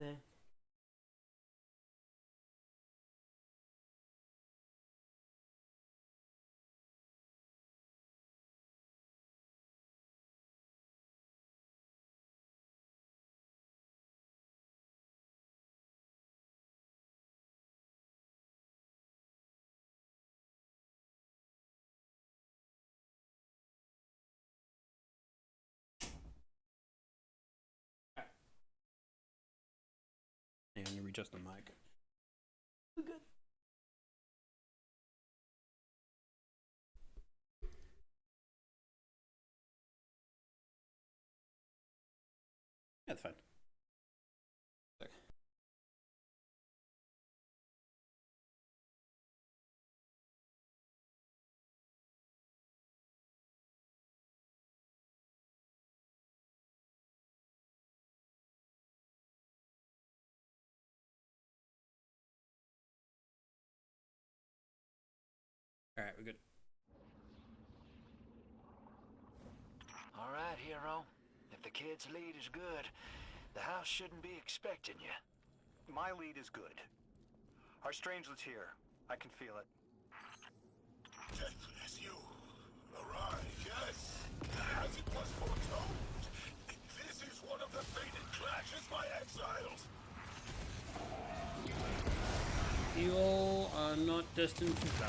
A: There. Yeah, I'm gonna readjust the mic. We're good. Yeah, that's fine. Okay. Alright, we're good.
F: All right, hero. If the kid's lead is good, the house shouldn't be expecting you.
C: My lead is good. Our strangelet's here. I can feel it.
G: Deathless, you arrive, yes, as it was foretold. This is one of the fated clashes by exiles.
A: You all are not destined to die.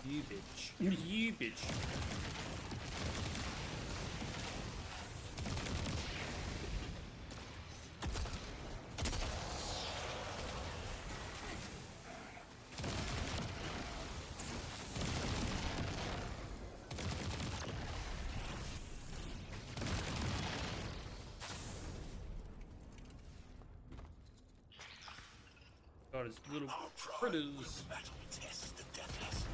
A: You bitch. You bitch. God, it's little
G: Our pride
A: critters.
G: will battle test the deathless.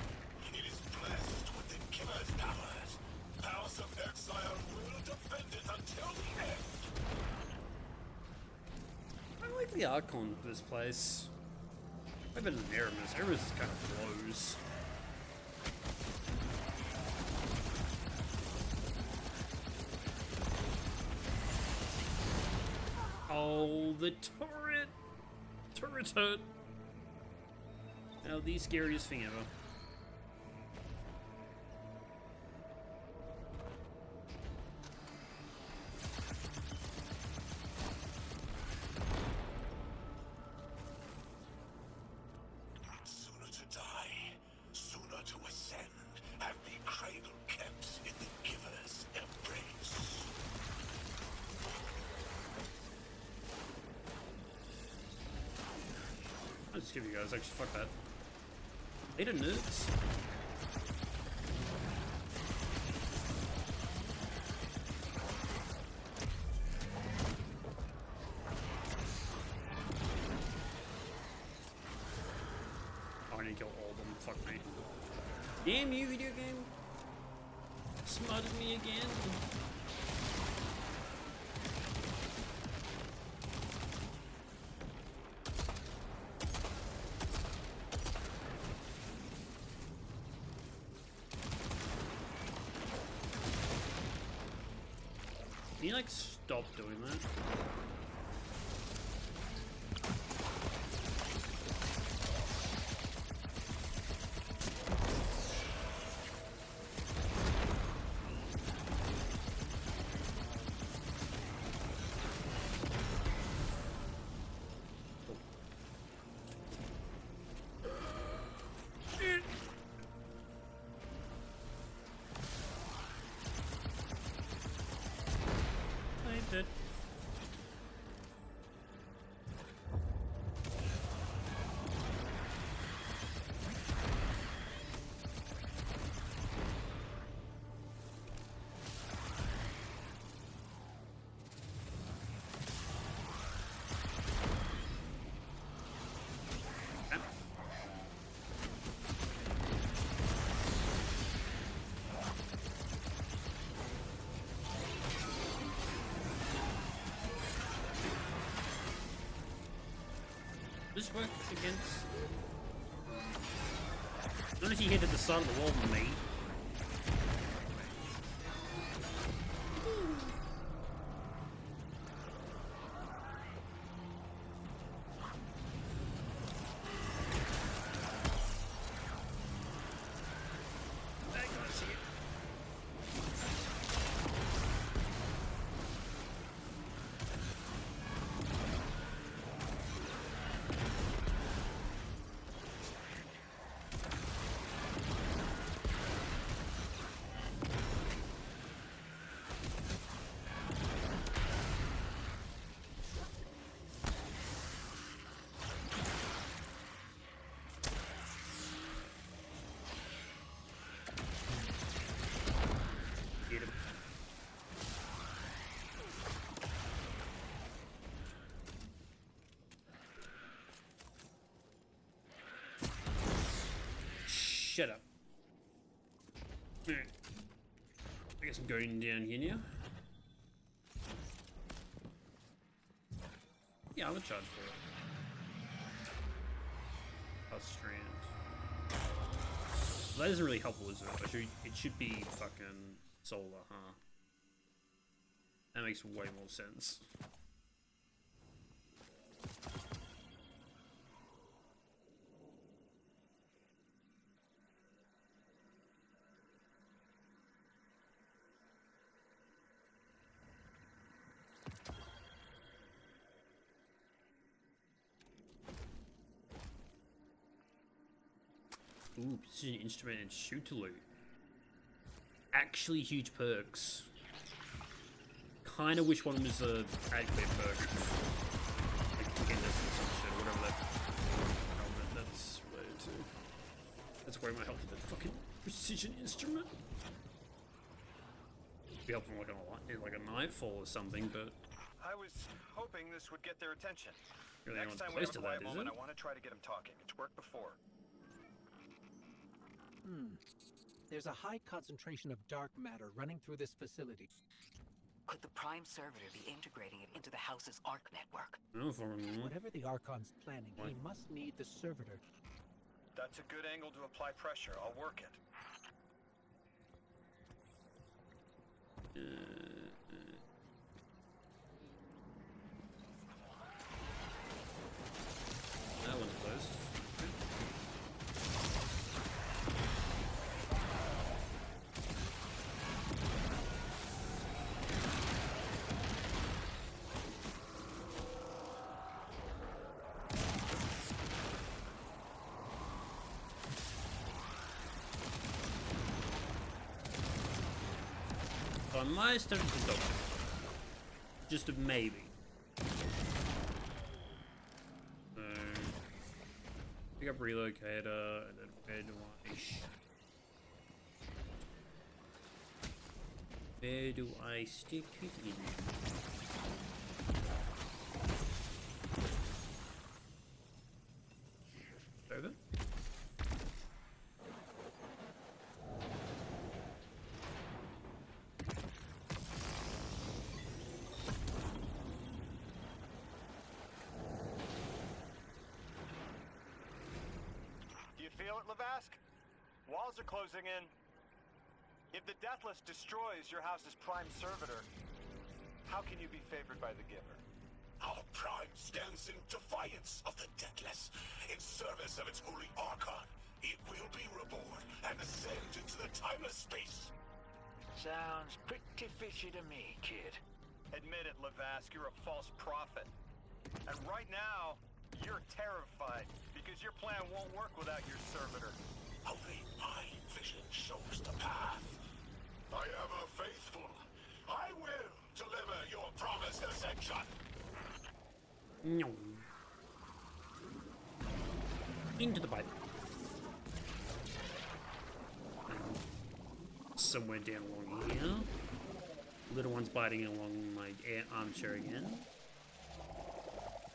G: It is blessed with the giver's powers. House of Exile will defend it until the end.
A: I like the Archon for this place. I've been in Aramis. Aramis is kind of blows. Oh, the turret! Turret hurt! Now the scariest thing ever.
G: Sooner to die, sooner to ascend, have the cradle kept in the giver's embrace.
A: I'll just give you guys, actually, fuck that. Later, nerds. Oh, I need to kill all of them, fuck me. Damn you, video game! Smarted me again. Can you like stop doing that? this work against? Not if you hit at the side of the wall with me. Get him. Shut up. Alright. I guess I'm going down here now. Yeah, I'm gonna charge for it. I'll strand. Well, that isn't really helpful, is it? It should be fucking solar, huh? That makes way more sense. Ooh, precision instrument and shoot loot. Actually huge perks. Kinda wish one of them is a add clear perk. Like incandescence or some shit, or whatever that helmet that's related to. That's way more helpful than fucking precision instrument. Be helpful like a nightfall or something, but
C: I was hoping this would get their attention.
A: really
C: Next
A: anyone's
C: time we
A: close
C: have a
A: to that,
C: quiet
A: is
C: moment,
A: it?
C: I want to try to get him talking. It's worked before.
D: There's a high concentration of dark matter running through this facility.
E: Could the Prime Servitor be integrating it into the house's ARC network?
A: No, for me.
D: Whatever the Archon's planning, he must need the servitor.
C: That's a good angle to apply pressure. I'll work it.
A: That one's closed. I might start to double. Just a maybe. So, pick up relocator and then where do I stick it in? Over.
C: Feel it, Lavask? Walls are closing in. If the Deathless destroys your house's prime servitor, how can you be favored by the Giver?
G: Our prime stands in defiance of the Deathless, in service of its holy Archon. It will be reborn and ascend into the timeless space.
F: Sounds pretty fishy to me, kid.
C: Admit it, Lavask, you're a false prophet. And right now, you're terrified, because your plan won't work without your servitor.
G: Only my vision shows the path. I am a faithful. I will deliver your promised ascension.
A: No. Into the pipe. Somewhere down along here. Little one's biting along my armchair again.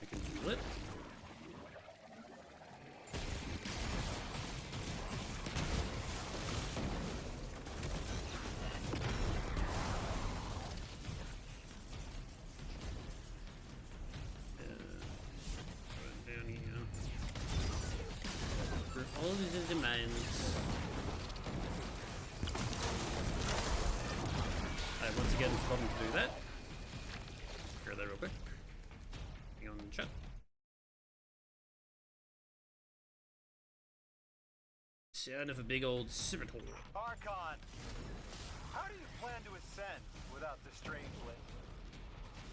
A: I can feel it. Down here. All these demands. I once again forgotten to do that. Clear that real quick. Hang on, chat. Sound of a big old scimitar.
C: Archon, how do you plan to ascend without the Strangelet?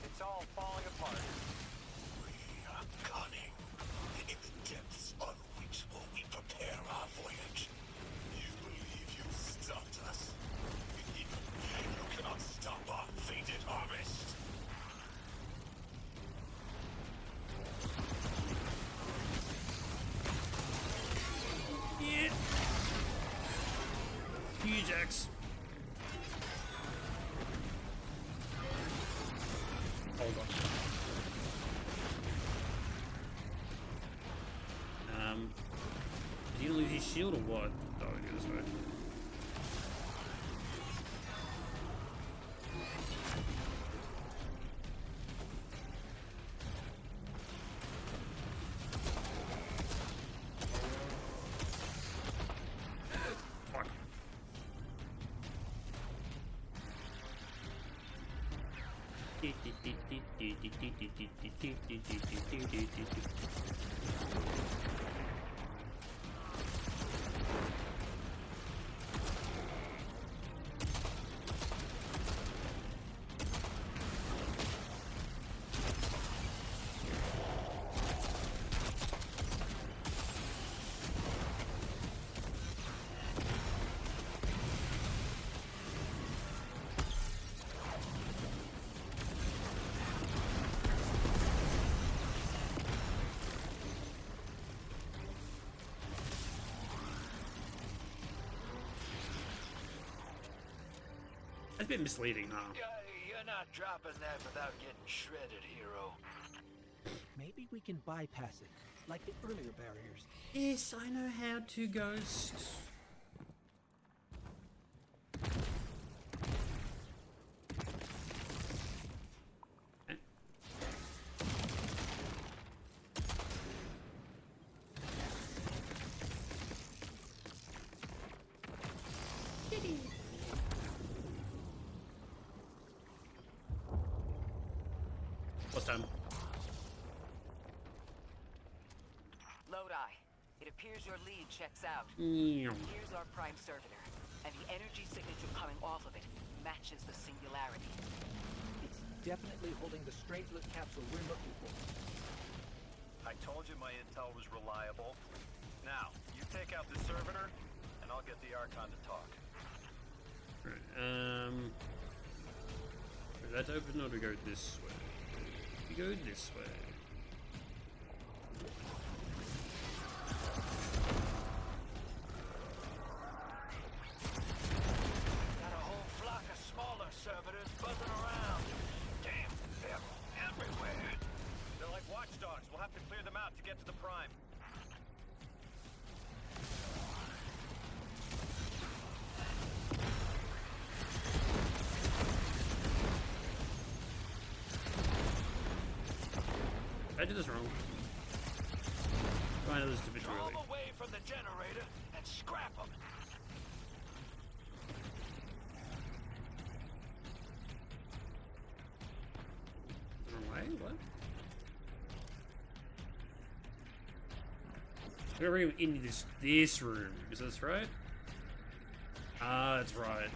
C: It's all falling apart.
G: We are cunning. In the depths unreachable, we prepare our voyage. You believe you stopped us? You cannot stop our fated harvest.
A: Yeah. Huge axe. Hold on. Is he gonna lose his shield or what? Oh, we go this way. Fuck. That's a bit misleading, huh?
F: You're not dropping that without getting shredded, hero.
D: Maybe we can bypass it, like the earlier barriers.
A: Yes, I know how to, Ghost. What's time?
E: Lodi, it appears your lead checks out.
A: Yeah.
E: Here's our prime servitor, and the energy signature coming off of it matches the singularity.
D: It's definitely holding the Strangelet capsule we're looking for.
C: I told you my intel was reliable. Now, you take out the servitor, and I'll get the Archon to talk.
A: Right, is that open or do we go this way? We go this way.
F: Got a whole flock of smaller servitors buzzing around. Damn, they're everywhere.
C: They're like watchdogs. We'll have to clear them out to get to the Prime.
A: I did this wrong. I know this is a bit
F: Draw
A: early.
F: them away from the generator and scrap them.
A: The wrong way? What? We're going into this room. Is this right? Ah, that's right.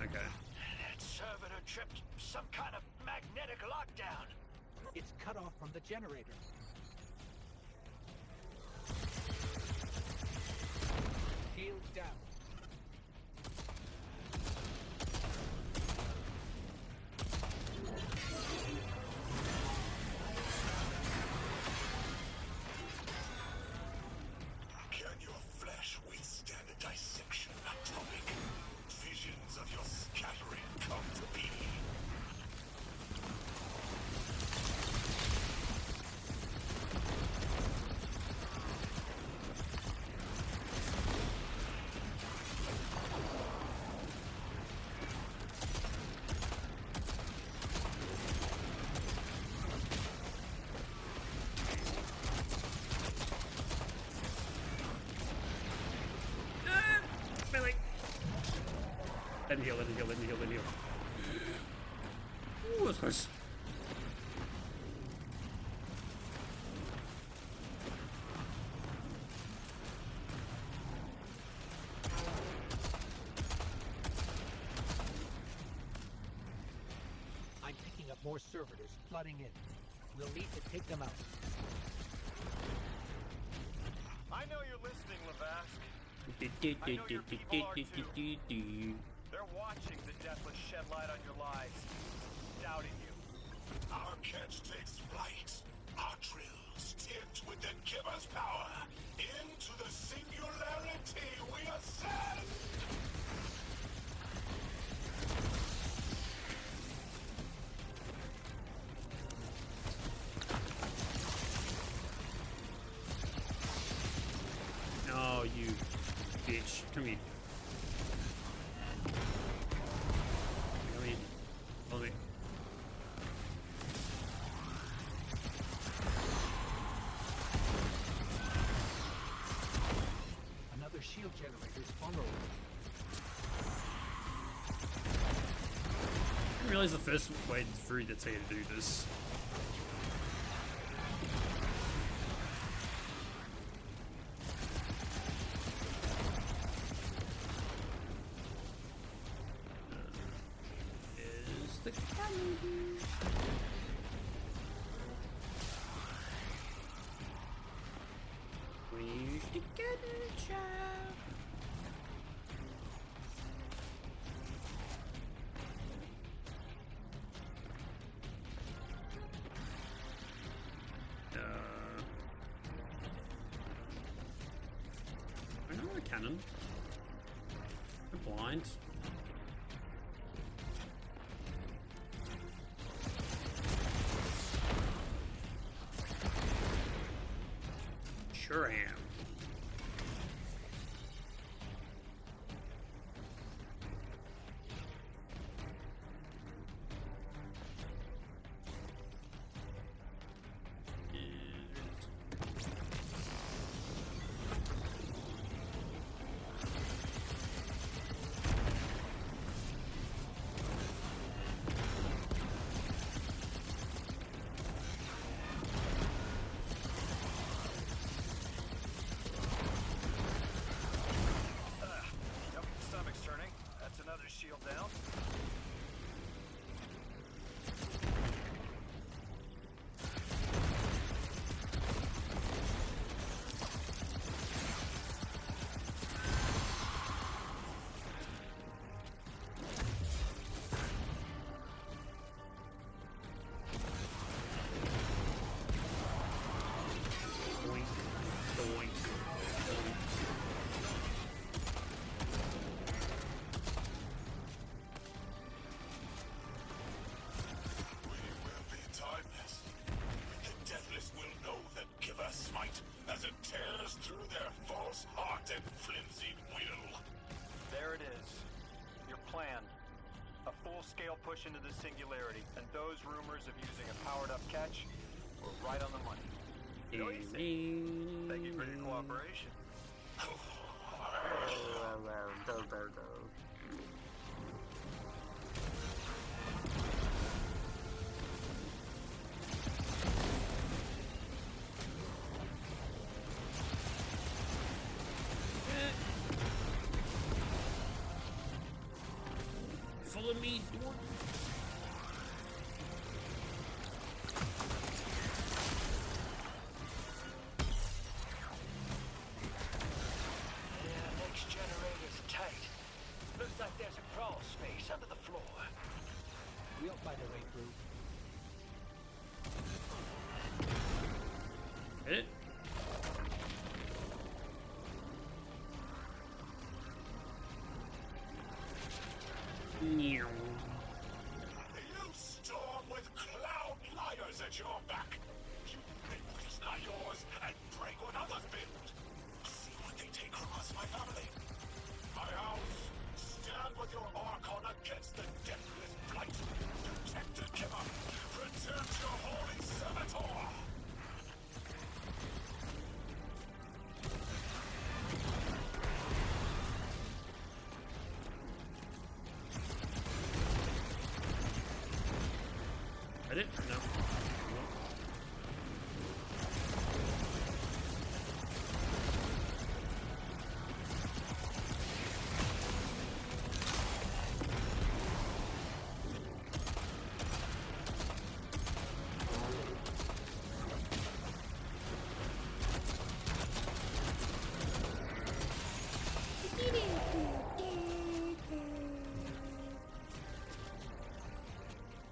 A: Okay.
F: That servitor tripped some kind of magnetic lockdown.
D: It's cut off from the generator. Shield down.
G: Can your flesh withstand a dissection, Atomic? Visions of your scattering come to be.
A: Let me heal, let me heal, let me heal, let me heal. Ooh, that's close.
D: I'm picking up more servitors flooding in. We'll need to take them out.
C: I know you're listening, Lavask. They're watching the Deathless shed light on your lives, doubting you.
G: Our catch takes flight. Our drills tipped with the giver's power. Into the singularity we ascend!
A: Oh, you bitch. Come here. Come here. Hold it.
D: Another shield generator's on the way.
A: I didn't realize the first way through that's how to do this. Is the cannon. Where's the cannon shot? I know a cannon. I'm blind. Sure am.
C: Yep, stomach's turning. That's another shield down.
A: Doink. Doink. Doink.
G: We will be timeless. The Deathless will know the giver smite as it tears through their false heart and flimsy will.
C: There it is. Your plan. A full-scale push into the singularity, and those rumors of using a powered-up catch were right on the money. No easy. Thank you for your cooperation.
A: Follow me, dork.
F: Yeah, next generator's tight. Looks like there's a crawl space under the floor.
D: We'll find a way through.
A: Hit it. Meow.
G: You storm with cloud liars at your back. You make what is not yours and break what others build. See what they take from us, my family. My house, stand with your Archon against the deathless blight. Protect the giver. Protect your holy servitor.
A: it? No.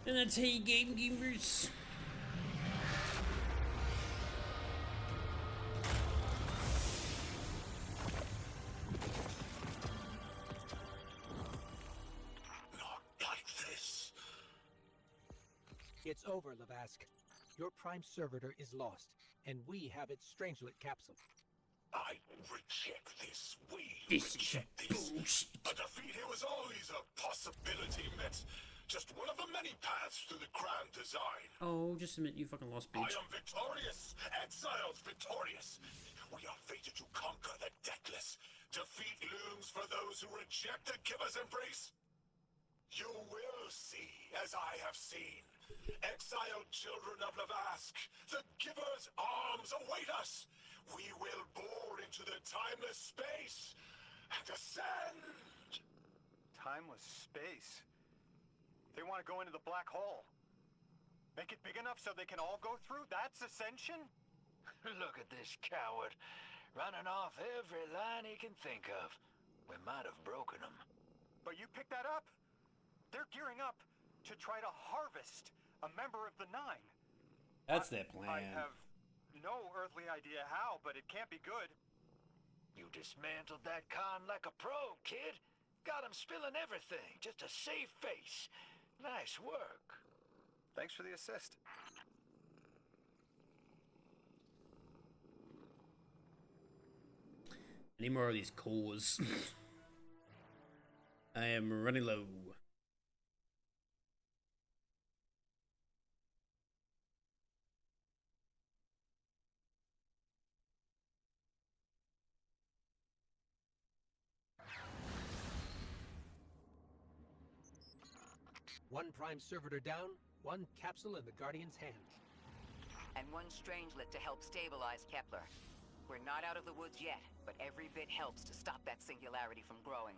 A: And that's how you game gamers.
G: Not like this.
D: It's over, Lavask. Your prime servitor is lost, and we have its Strangelet capsule.
G: I reject this. We
A: This is
G: reject this.
A: bullshit.
G: A defeat here was always a possibility, Met. Just one of the many paths to the grand design.
A: Oh, just admit you fucking lost,
G: I
A: bitch.
G: am victorious. Exiles victorious. We are fated to conquer the deathless. Defeat looms for those who reject the giver's embrace. You will see, as I have seen. Exiled children of Lavask, the giver's arms await us. We will bore into the timeless space and ascend.
C: Timeless space. They want to go into the black hole. Make it big enough so they can all go through? That's ascension?
F: Look at this coward, running off every line he can think of. We might have broken him.
C: But you picked that up. They're gearing up to try to harvest a member of the Nine.
A: That's their
C: I
A: plan.
C: have no earthly idea how, but it can't be good.
F: You dismantled that con like a pro, kid. Got him spilling everything, just to save face. Nice work.
C: Thanks for the assist.
A: Any more of these cores? I am running low.
D: One prime servitor down, one capsule in the Guardian's hand.
E: And one Strangelet to help stabilize Kepler. We're not out of the woods yet, but every bit helps to stop that singularity from growing.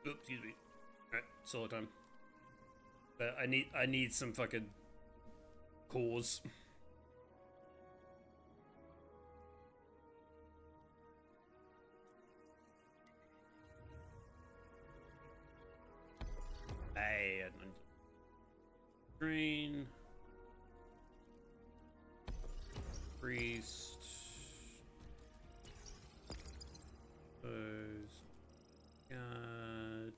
A: Oops, excuse me. Alright, solo time. But I need some fucking cores. Hey, green. Priest. Those. God.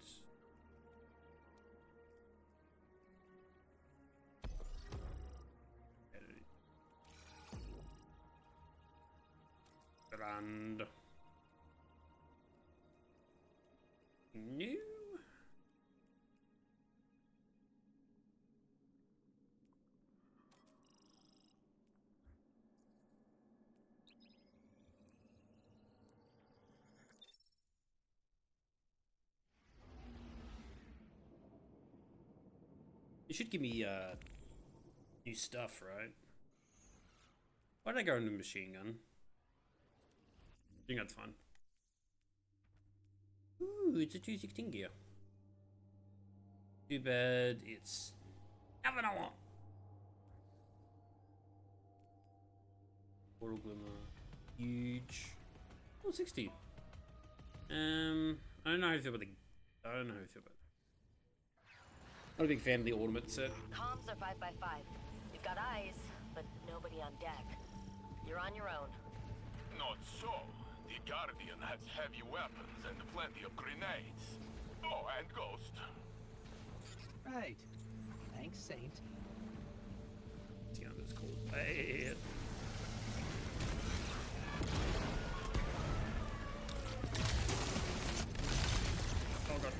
A: Grand. New. You should give me new stuff, right? Why did I go into machine gun? I think that's fun. Ooh, it's a 216 gear. Too bad it's nothing I want. Portal glimmer, huge. Oh, 60. I don't know how I feel about the. I don't know how I feel about it. Not a big fan of the ornament set.
H: Comms are 5x5. You've got eyes, but nobody on deck. You're on your own.
G: Not so. The Guardian has heavy weapons and plenty of grenades. Oh, and Ghost.
D: Right. Thanks, Saint.
A: See how this cold. Hey. Oh god.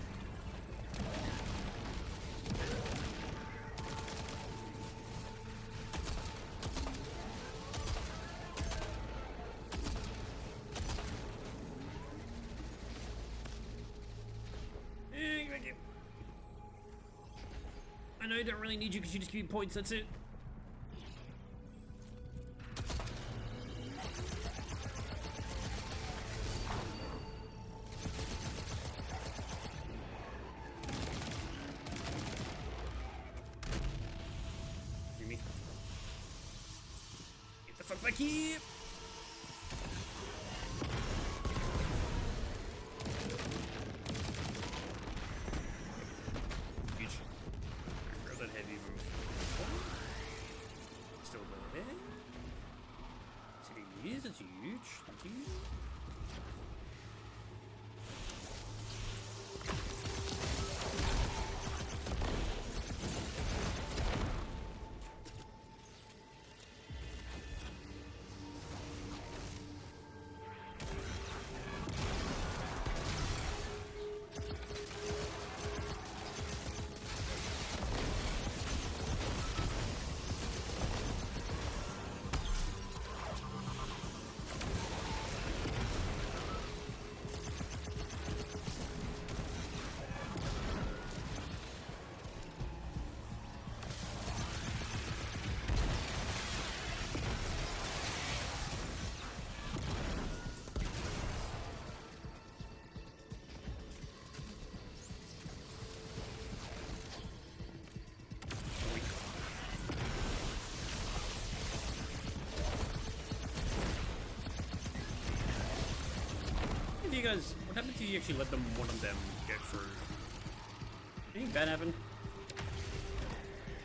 A: I know I don't really need you because you just give me points, that's it. Hear me? Get the fuck back here! That's huge. Thank you. You guys, what happened if you actually let them, one of them, get through? Anything bad happen?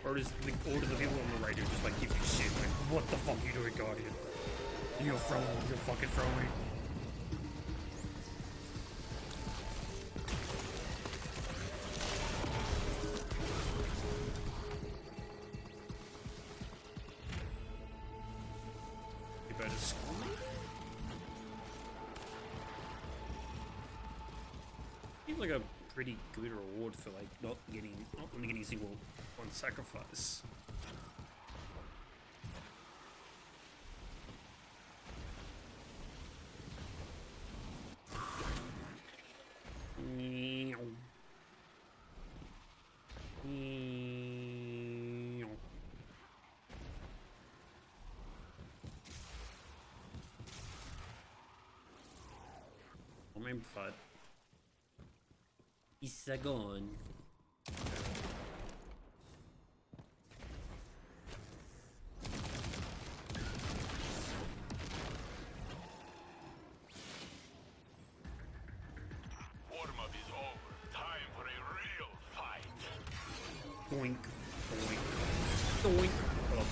A: Or does the, or do the people on the right who just like give you shit like, what the fuck are you doing, Guardian? You're fucking throwing. You better school me? Seems like a pretty good reward for like not only getting a single one sacrifice. I'm fine. It's gone.
G: Warm-up is over. Time for a real fight.
A: Doink, doink, doink. Oh.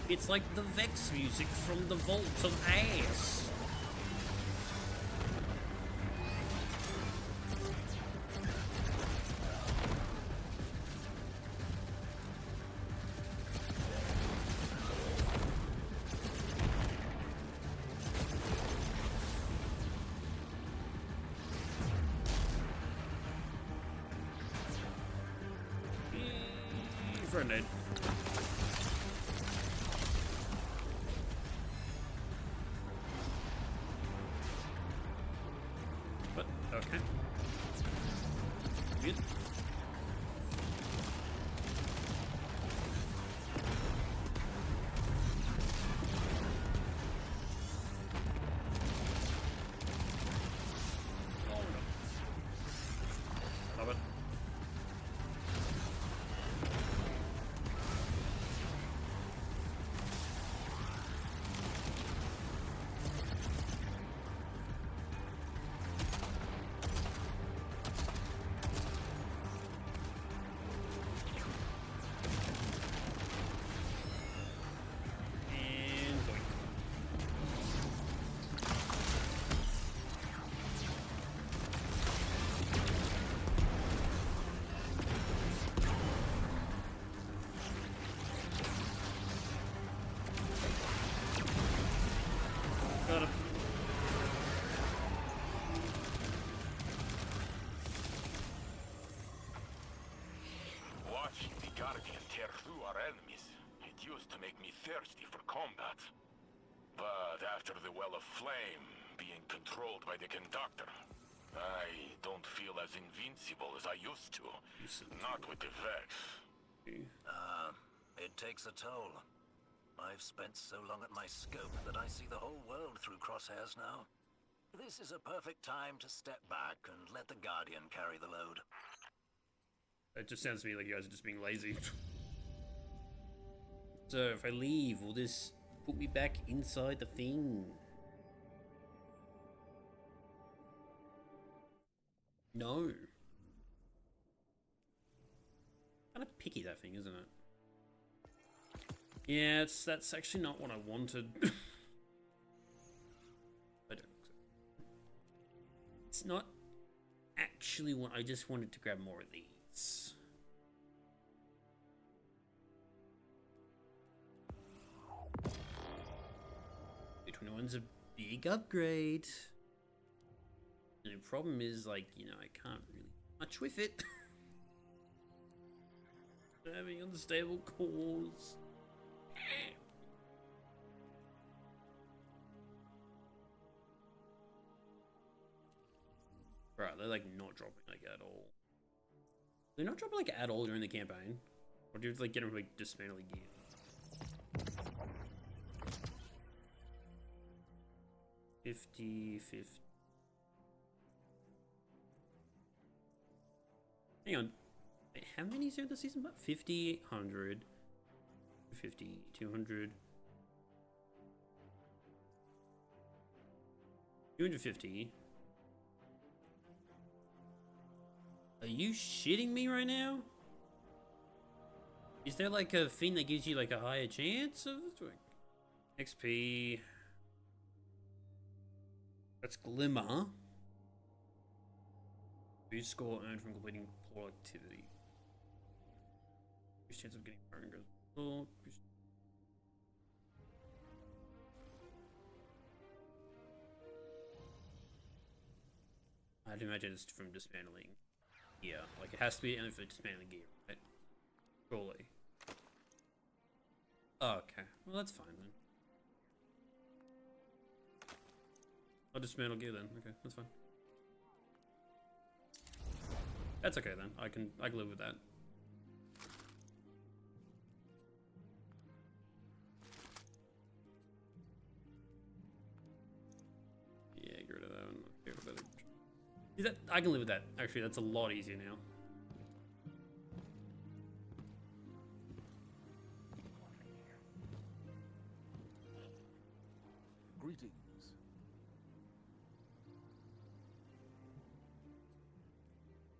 A: It's like the Vex music from the Vault of Ass. For a nade. But okay. Good. Oh no. Love it. And boink. Got him.
G: Watching the Guardian tear through our enemies, it used to make me thirsty for combat. But after the Well of Flame being controlled by the Conductor, I don't feel as invincible as I used to. Not with the Vex.
F: It takes a toll. I've spent so long at my scope that I see the whole world through crosshairs now. This is a perfect time to step back and let the Guardian carry the load.
A: It just sounds to me like you guys are just being lazy. So if I leave, will this put me back inside the thing? No. Kind of picky, that thing, isn't it? Yeah, that's actually not what I wanted. I don't. It's not actually what I just wanted to grab more of these. One's a big upgrade. The problem is, like, you know, I can't really much with it. Having unstable cores. Right, they're like not dropping like at all. They're not dropping like at all during the campaign. Or do you like get them like dismantling gear? $50. Hang on. Wait, how many is there this season? About 50, 100, 50, 200, 250. Are you shitting me right now? Is there like a thing that gives you like a higher chance of XP? That's Glimmer. Boost score earned from completing core activity. Boost chance of getting progress. Oh, I'd imagine it's from dismantling. Yeah, like it has to be only for dismantling gear, right? Surely. Oh, okay. Well, that's fine then. I'll dismantle gear then. Okay, that's fine. That's okay then. I can live with that. Yeah, get rid of that one. Okay, what about it? Is that I can live with that. Actually, that's a lot easier now.
I: Greetings.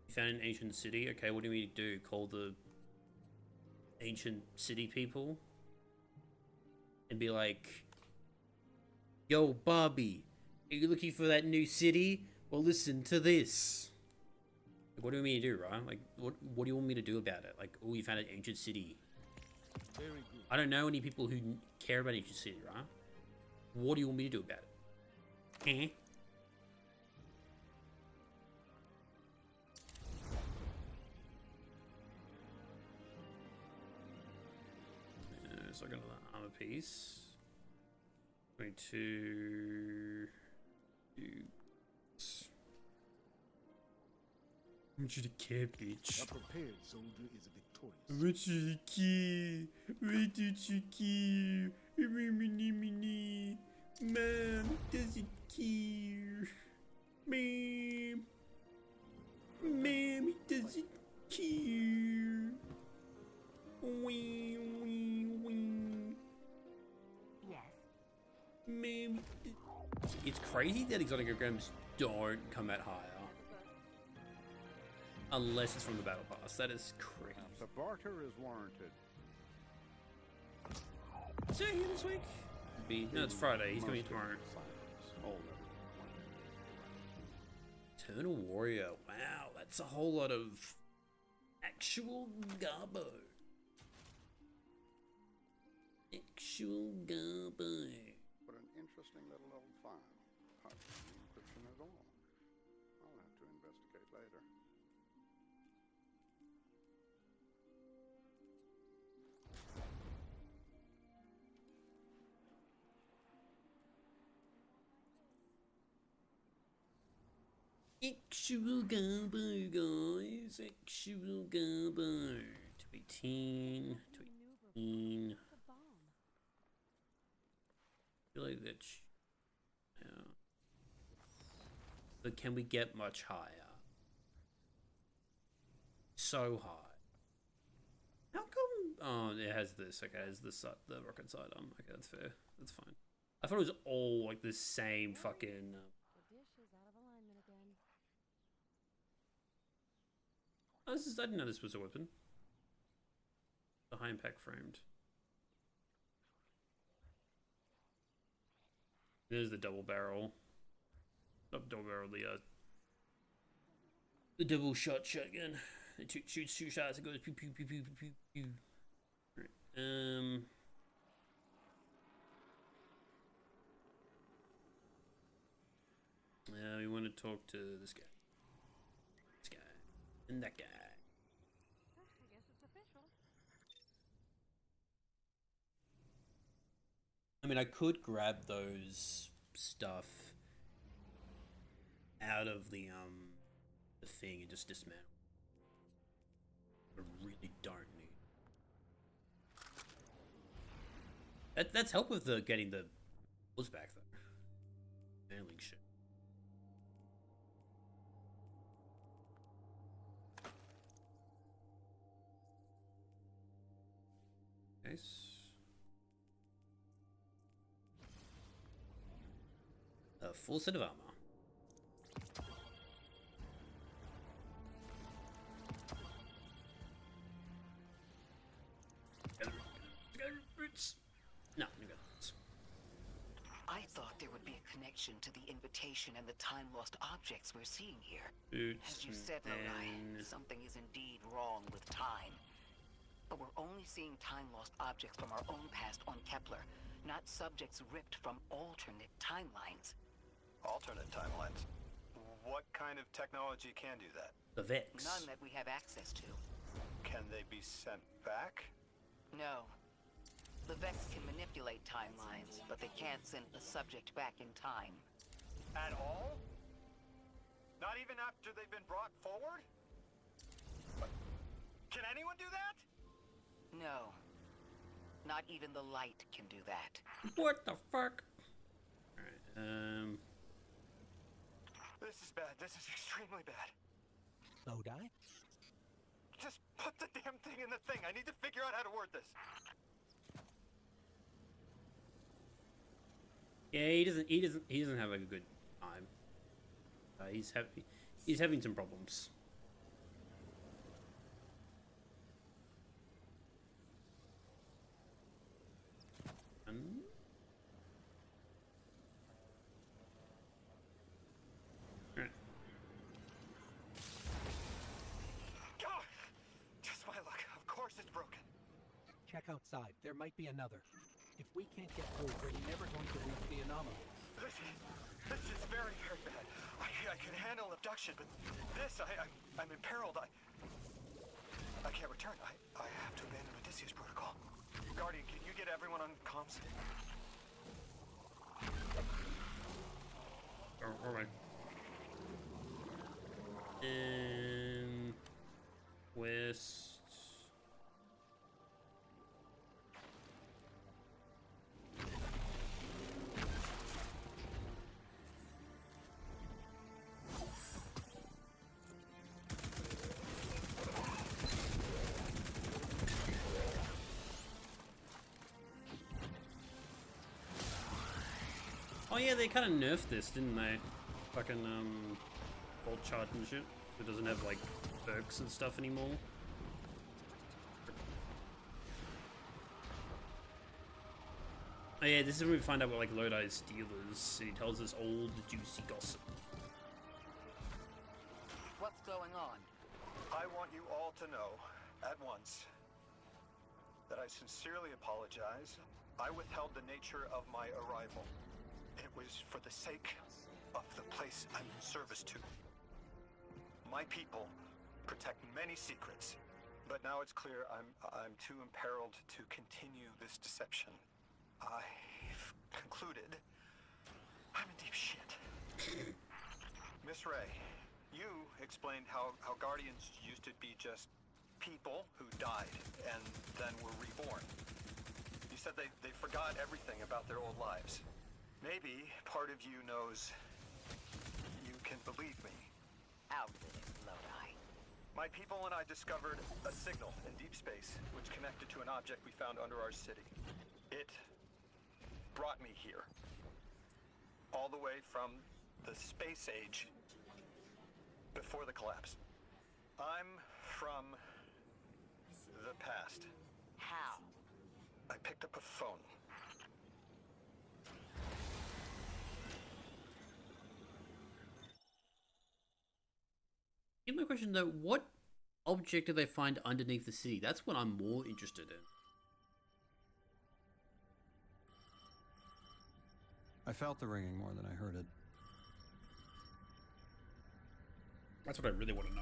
A: You found an ancient city? Okay, what do we do? Call the ancient city people? And be like, yo, Bobby, are you looking for that new city? Well, listen to this. Like, what do you want me to do, right? Like, what do you want me to do about it? Like, oh, you found an ancient city.
I: Very good.
A: I don't know any people who care about ancient city, right? What do you want me to do about it? So I got another armor piece. 22. I want you to care, bitch.
I: A prepared soldier is victorious.
A: I want you to care. Why don't you care? Mom doesn't care. Mom. Mommy doesn't care. Wee, wee, wee.
H: Yes.
A: Mommy. It's crazy that exotic grams don't come at higher. Unless it's from the battle pass. That is crazy.
J: The barter is warranted.
A: Is he here this week? No, it's Friday. He's coming tomorrow. Eternal Warrior. Wow, that's a whole lot of actual garbo. Actual garbo.
J: What an interesting little old farm. Hardly any encryption at all. I'll have to investigate later.
A: Actual garbo, guys. Actual garbo. 218. 218. I feel like that's... Yeah. But can we get much higher? So high. How come? Oh, it has this. Okay, it has the rocket sidearm. Okay, that's fair. That's fine. I thought it was all like the same fucking.
K: The dish is out of alignment again.
A: Oh, I didn't know this was a weapon. The high impact framed. There's the double barrel. Not double barrel. The double shot shotgun. It shoots 2 shots. It goes pew pew pew pew pew pew. Right. We want to talk to this guy. This guy. And that guy.
K: I guess it's official.
A: I mean, I could grab those stuff out of the thing and just dismantle. I really don't need. That's help with the getting the balls back though. Handling shit. Nice. A full set of armor. No, you got boots.
E: I thought there would be a connection to the invitation and the time-lost objects we're seeing here.
A: Boots.
E: As you said, Lorai, something is indeed wrong with time. But we're only seeing time-lost objects from our own past on Kepler, not subjects ripped from alternate timelines.
C: Alternate timelines? What kind of technology can do that?
A: The Vex.
E: None that we have access to.
C: Can they be sent back?
E: No. The Vex can manipulate timelines, but they can't send the subject back in time.
C: At all? Not even after they've been brought forward? Can anyone do that?
E: No. Not even the light can do that.
A: What the fuck? Alright,
C: This is bad. This is extremely bad.
D: Lodi?
C: Just put the damn thing in the thing. I need to figure out how to word this.
A: Yeah, he doesn't have like a good time. He's having some problems. Alright.
C: God! Just my luck. Of course it's broken.
D: Check outside. There might be another. If we can't get through, we're never going to reach the anomaly.
C: This is very, very bad. I can handle abduction, but this, I'm imperiled. I can't return. I have to abandon Odysseus protocol. Guardian, can you get everyone on comms?
A: All right. And west. Oh yeah, they kind of nerfed this, didn't they? Fucking bolt charge and shit. So it doesn't have like perks and stuff anymore. Oh yeah, this is when we find out what like Lodi's deal is. He tells us all the juicy gossip.
E: What's going on?
C: I want you all to know, at once, that I sincerely apologize. I withheld the nature of my arrival. It was for the sake of the place I'm in service to. My people protect many secrets, but now it's clear I'm too imperiled to continue this deception. I've concluded I'm in deep shit. Miss Ray,
B: You explained how Guardians used to be just people who died and then were reborn. You said they forgot everything about their old lives. Maybe part of you knows you can believe me.
E: Out with it, Lodi.
B: My people and I discovered a signal in deep space which connected to an object we found under our city. It brought me here. All the way from the space age before the collapse. I'm from the past.
E: How?
B: I picked up a phone.
A: Here's my question though, what object did they find underneath the city? That's what I'm more interested in.
B: I felt the ringing more than I heard it.
A: That's what I really want to know.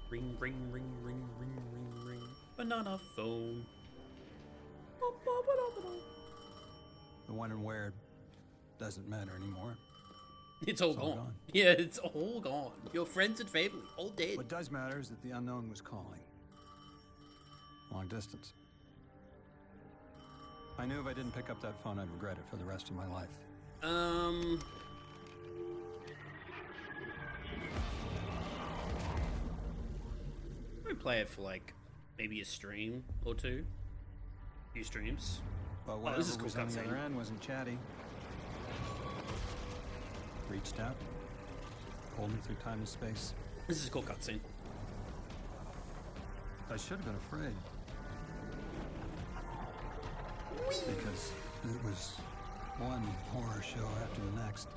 A: Ring, ring, ring, ring, ring, ring, ring. Banana phone.
B: The when and where doesn't matter anymore.
A: It's all gone. Yeah, it's all gone. Your friends and family, all dead.
B: What does matter is that the unknown was calling. Long distance. I knew if I didn't pick up that phone, I'd regret it for the rest of my life.
A: I'd play it for like maybe a stream or two. A few streams.
B: But
A: Oh,
B: whatever
A: this is cool
B: was on the
A: cutscene.
B: other end wasn't chatty. Reached out, pulled me through time and space.
A: This is a cool cutscene.
B: I should have been afraid. Because it was one horror show after the next.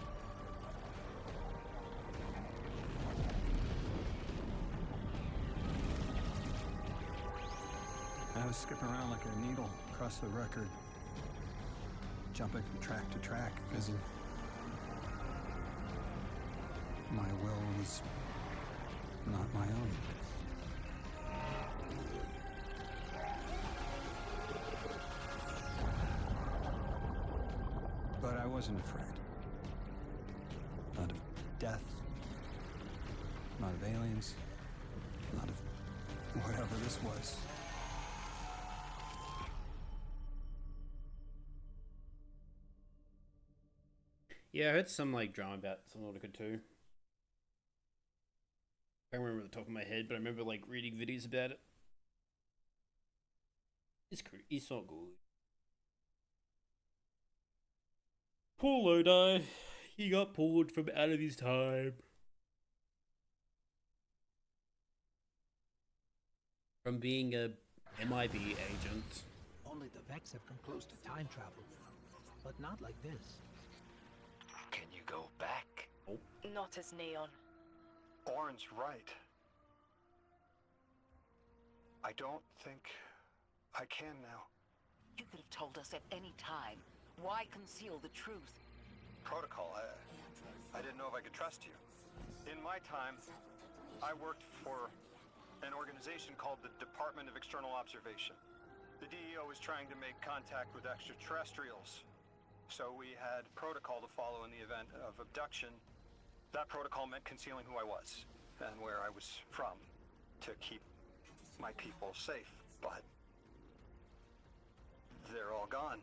B: I was skipping around like a needle across the record, jumping from track to track as if my will was not my own. But I wasn't afraid. Not of death. Not of aliens. Not of whatever this was.
A: Yeah, I heard some like drama about Subnautica 2. I don't remember at the top of my head, but I remember like reading videos about it. It's not good. Poor Lodi. He got pulled from out of his time. From being a MIB agent.
D: Only the Vex have come close to time travel, but not like this.
F: Can you go back?
H: Not as Neon.
B: Orin's right. I don't think I can now.
E: You could have told us at any time. Why conceal the truth?
B: Protocol, I didn't know if I could trust you. In my time, I worked for an organization called the Department of External Observation. The DEO was trying to make contact with extraterrestrials. So we had protocol to follow in the event of abduction. That protocol meant concealing who I was and where I was from to keep my people safe, but they're all gone.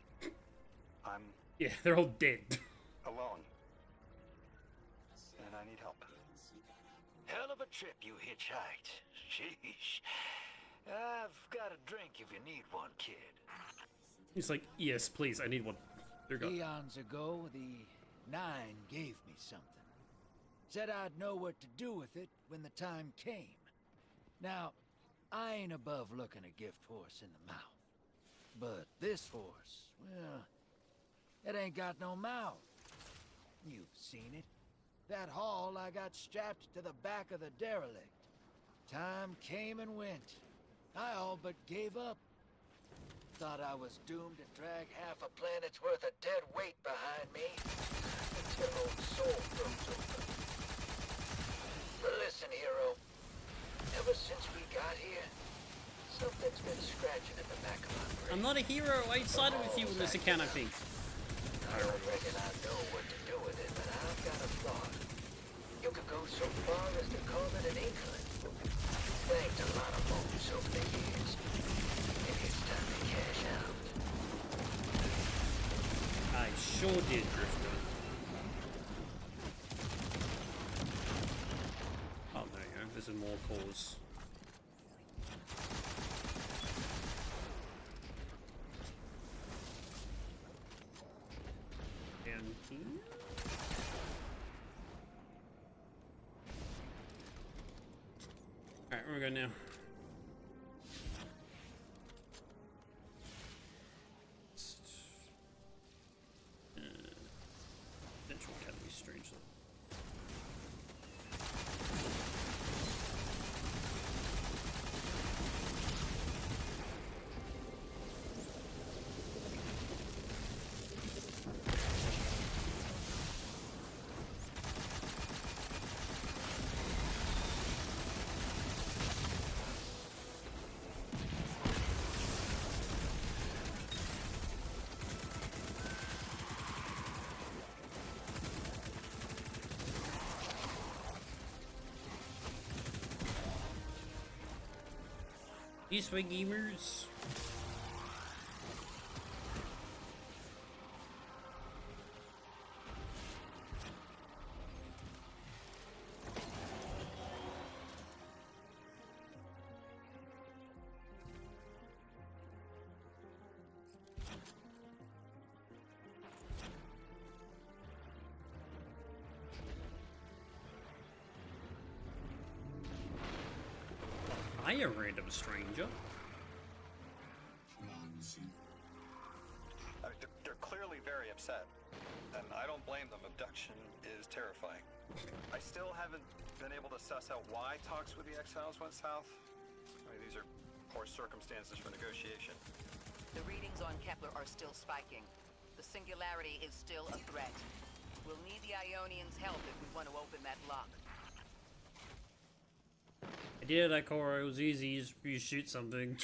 B: I'm
A: Yeah, they're all dead.
B: alone. And I need help.
F: Hell of a trip you hitchhiked. Sheesh. I've got a drink if you need one, kid.
A: He's like, yes, please, I need one. There you go.
F: Eons ago, the Nine gave me something. Said I'd know what to do with it when the time came. Now, I ain't above looking a gift horse in the mouth. But this horse, well, it ain't got no mouth. You've seen it. That haul I got strapped to the back of the derelict. Time came and went. I all but gave up. Thought I was doomed to drag half a planet's worth of dead weight behind me until old soul froze over. But listen, hero. Ever since we got here, something's been scratching at the back of my brain.
A: I'm not a hero. I sided with you on this account, I think.
F: I don't reckon I know what to do with it, but I've got a thought. You could go so far as to call it an inkling. Banked a lot of boats over the years. Maybe it's time to cash out.
A: I sure did, Drifter. Oh, there you go. This is more cause. Down here. Alright, where we go now? Central Academy, strangely. This way, gamers. Hiya, random stranger.
B: They're clearly very upset, and I don't blame them. Abduction is terrifying. I still haven't been able to suss out why talks with the exiles went south. I mean, these are poor circumstances for negotiation.
E: The readings on Kepler are still spiking. The singularity is still a threat. We'll need the Ionians' help if we want to open that lock.
A: I did that, Cora. It was easy. You shoot something.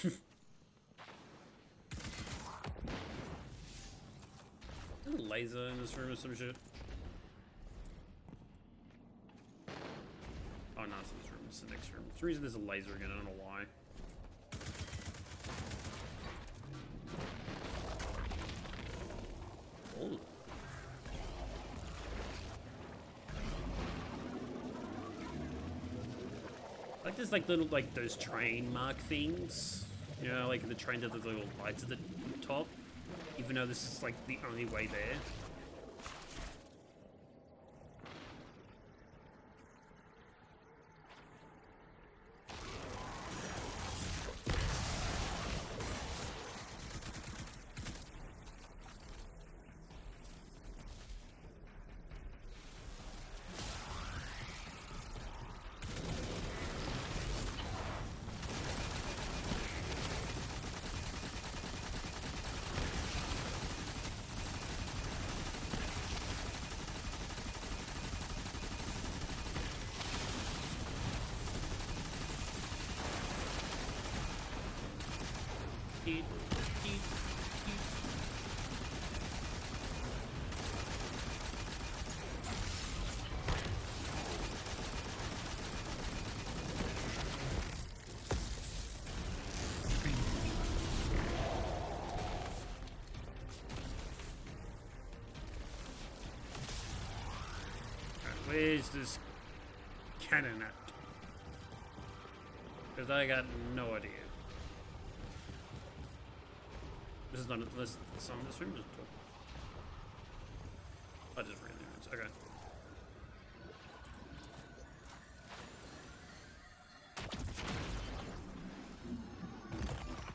A: There's a laser in this room or some shit. Oh no, it's this room. It's the next room. For some reason there's a laser again. I don't know why. Oh. Like there's like little like those train mark things, you know, like the train that the little lights at the top, even though this is like the only way there. Where's this cannon at? Because I got no idea. This is not this some of this room just talk. I just ran there. Okay.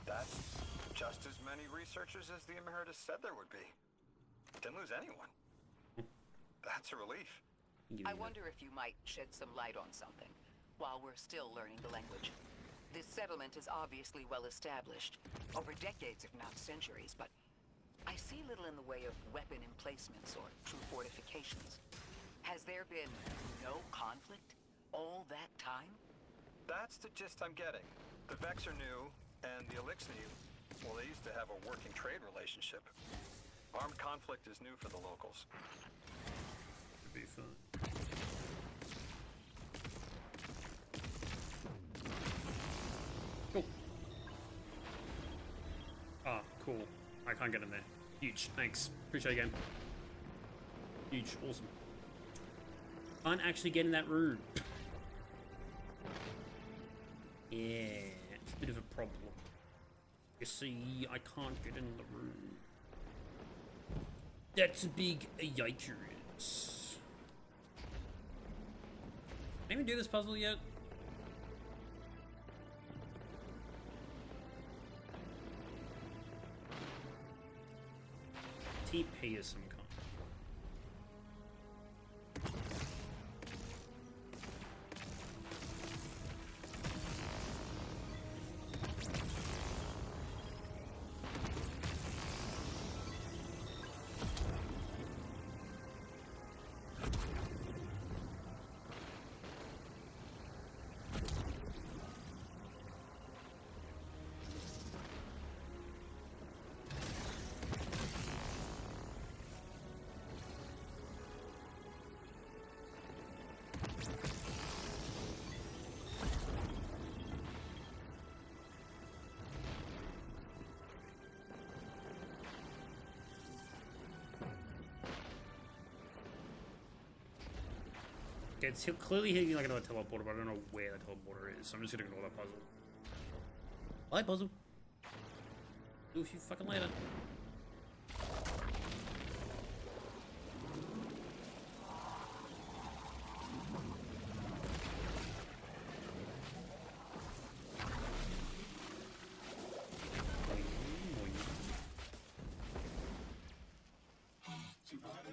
B: That's just as many researchers as the Emeritus said there would be. Didn't lose anyone. That's a relief.
E: I wonder if you might shed some light on something, while we're still learning the language. This settlement is obviously well established, over decades if not centuries, but I see little in the way of weapon emplacements or true fortifications. Has there been no conflict all that time?
B: That's the gist I'm getting. The Vex are new, and the Elixni, well, they used to have a working trade relationship.
C: Armed conflict is new for the locals.
L: Should be fun. Cool. Ah, cool. I can't get in there. Huge. Thanks. Appreciate it again. Huge. Awesome. Can't actually get in that room. Yeah, it's a bit of a problem. You see, I can't get in the room. That's a big yikers. Can we do this puzzle yet? TP is some kind. Okay, it's clearly hitting like another teleporter, but I don't know where the teleporter is, so I'm just gonna ignore that puzzle. Bye, puzzle. Do you fucking later.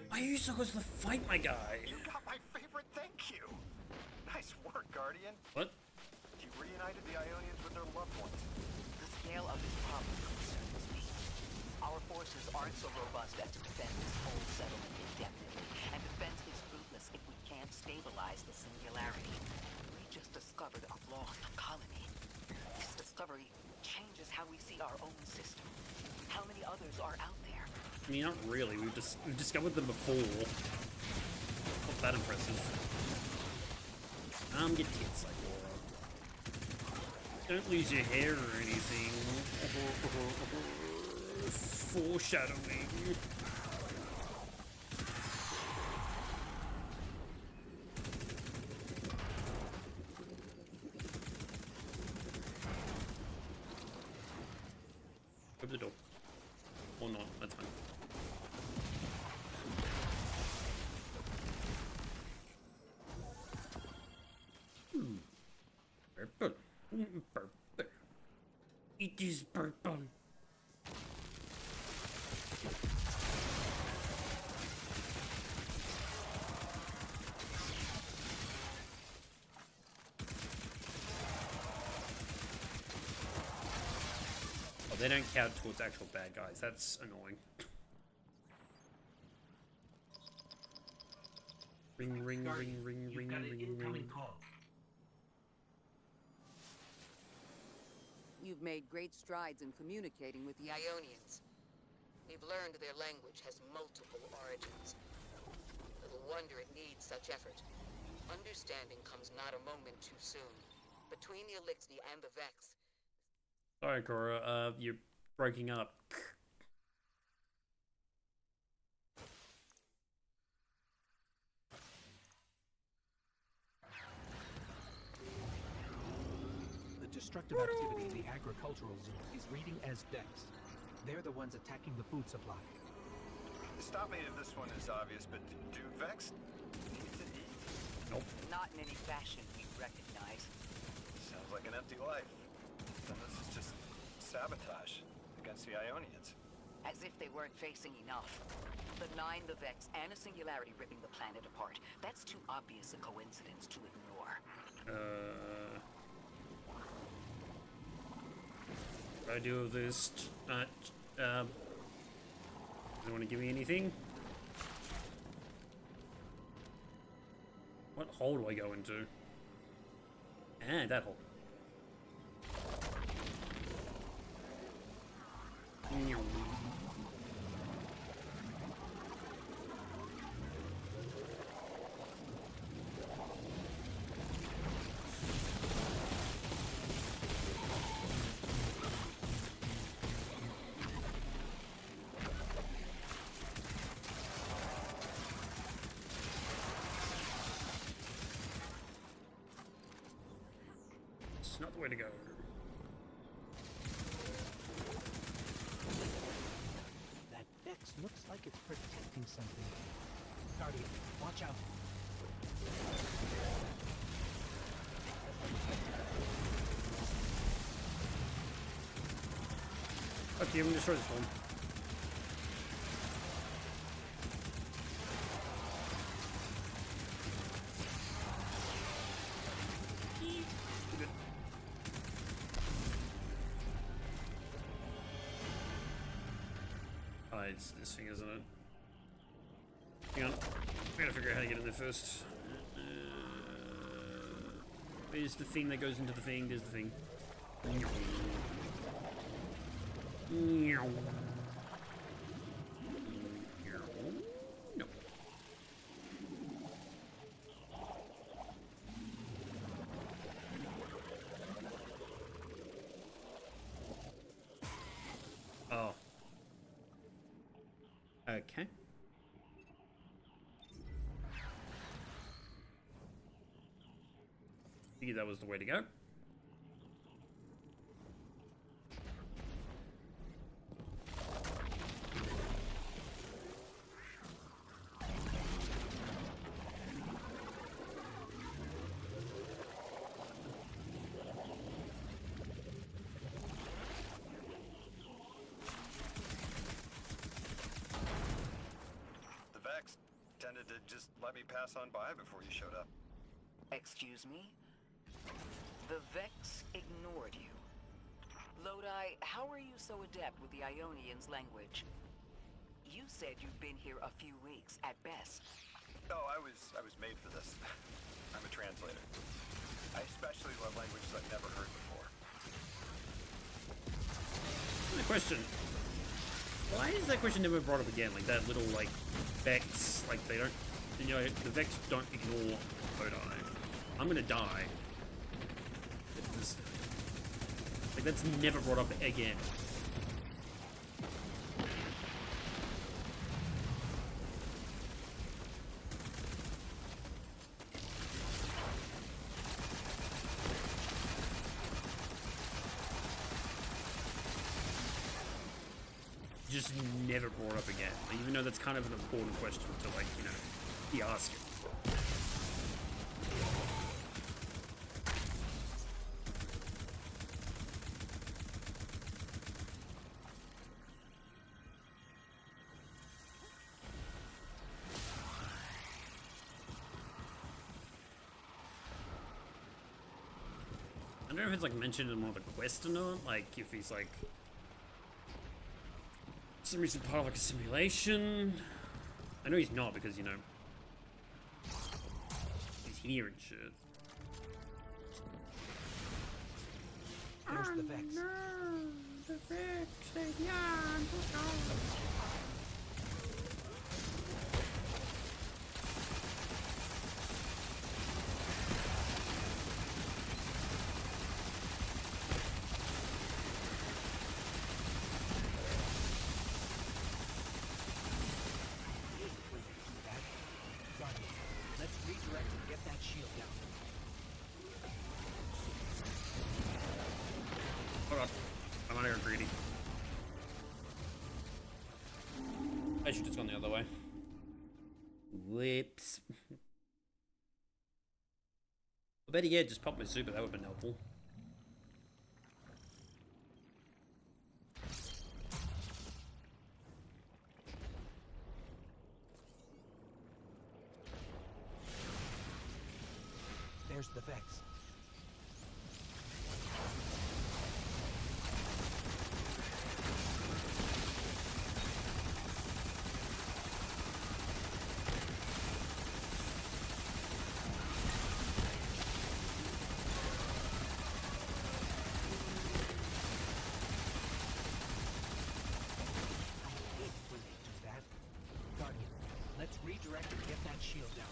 L: Why are you so close to the fight, my guy?
C: You got my favorite thank you. Nice work, Guardian.
L: What?
C: You reunited the Ionians with their loved ones.
E: The scale of this problem concerns me. Our forces aren't so robust as to defend this whole settlement indefinitely, and defense is fruitless if we can't stabilize the singularity. We just discovered a lost colony. This discovery changes how we see our own system. How many others are out there?
L: I mean, not really. We've discovered them before. Not that impressive. Get kids like Laura. Don't lose your hair or anything. Foreshadowing. Open the door. Or not, that's fine. Purple. Purple. It is purple. Oh, they don't count towards actual bad guys. That's annoying. Ring, ring, ring, ring, ring, ring, ring.
E: You've made great strides in communicating with the Ionians. We've learned their language has multiple origins. Little wonder it needs such effort. Understanding comes not a moment too soon. Between the Elixir and the Vex.
L: Sorry, Cora. You're breaking up.
D: Destructive activity in the agricultural zone is reading as Dex. They're the ones attacking the food supply.
C: Stop me if this one is obvious, but do Vex need to eat?
L: Nope.
E: Not in any fashion we recognize.
C: Sounds like an empty life. Then this is just sabotage against the Ionians.
E: As if they weren't facing enough. The Nine, the Vex, and a singularity ripping the planet apart. That's too obvious a coincidence to ignore.
L: What do I do with this? Does it want to give me anything? What hole do I go into? Ah, that hole. not the way to go.
D: That Vex looks like it's protecting something. Guardian, watch out.
L: Okay, I'm gonna destroy this one. Oh, it's this thing, isn't it? Hang on. I gotta figure out how to get in there first. Where's the thing that goes into the thing? There's the thing. No. Oh. Okay. Figured that was the way to go.
C: The Vex tended to just let me pass on by before you showed up.
E: Excuse me? The Vex ignored you. Lodi, how are you so adept with the Ionian's language? You said you've been here a few weeks, at best.
C: Oh, I was made for this. I'm a translator. I especially love languages I've never heard before.
L: The question. Why is that question never brought up again? Like that little like Vex, like they don't, you know, the Vex don't ignore Lodi. I'm gonna die. Like that's never brought up again. Just never brought up again. Like, even though that's kind of an important question to, like, you know, be asking. I don't know if it's like mentioned in one of the quests or not, like if he's like for some reason part of like a simulation. I know he's not because, you know, he's here and shit.
D: There's the Vex.
L: No, the Vex, they're young.
D: Let's redirect and get that shield down.
L: Hold on. I'm out here greedy. I should just gone the other way. Whoops. I better yeah, just pop my super, that would have been helpful.
D: There's the Vex. When they do that, Guardian, let's redirect and get that shield down.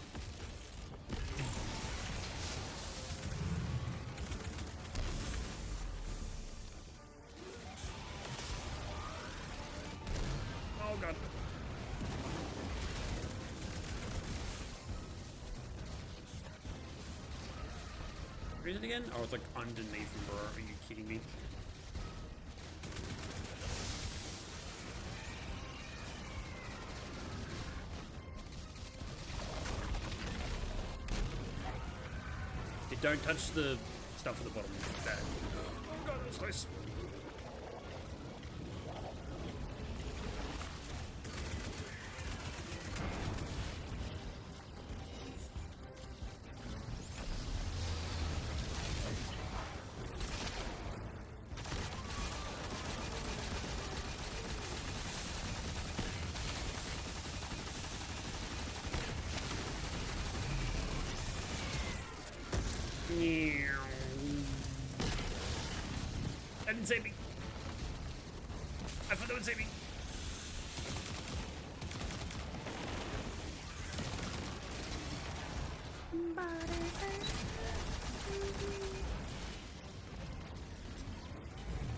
L: Oh god. Where is it again? Oh, it's like underneath him, bro. Are you kidding me? Hey, don't touch the stuff at the bottom. It's bad. Oh god, that was close. That didn't save me. I thought that would save me.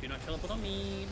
L: Do not teleport on me.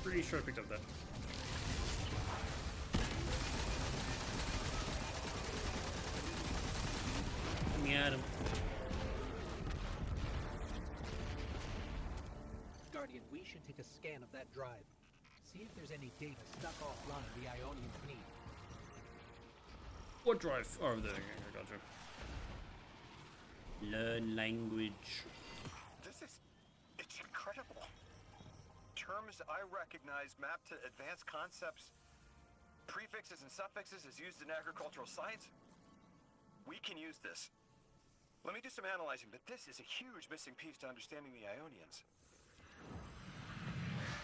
L: Pretty sure I picked up that. Let me at him.
D: Guardian, we should take a scan of that drive. See if there's any data stuck offline the Ionians need.
L: What drive? Oh, there. I gotcha. Learn language.
C: It's incredible. Terms I recognize mapped to advanced concepts, prefixes and suffixes as used in agricultural science. We can use this. Let me do some analyzing, but this is a huge missing piece to understanding the Ionians.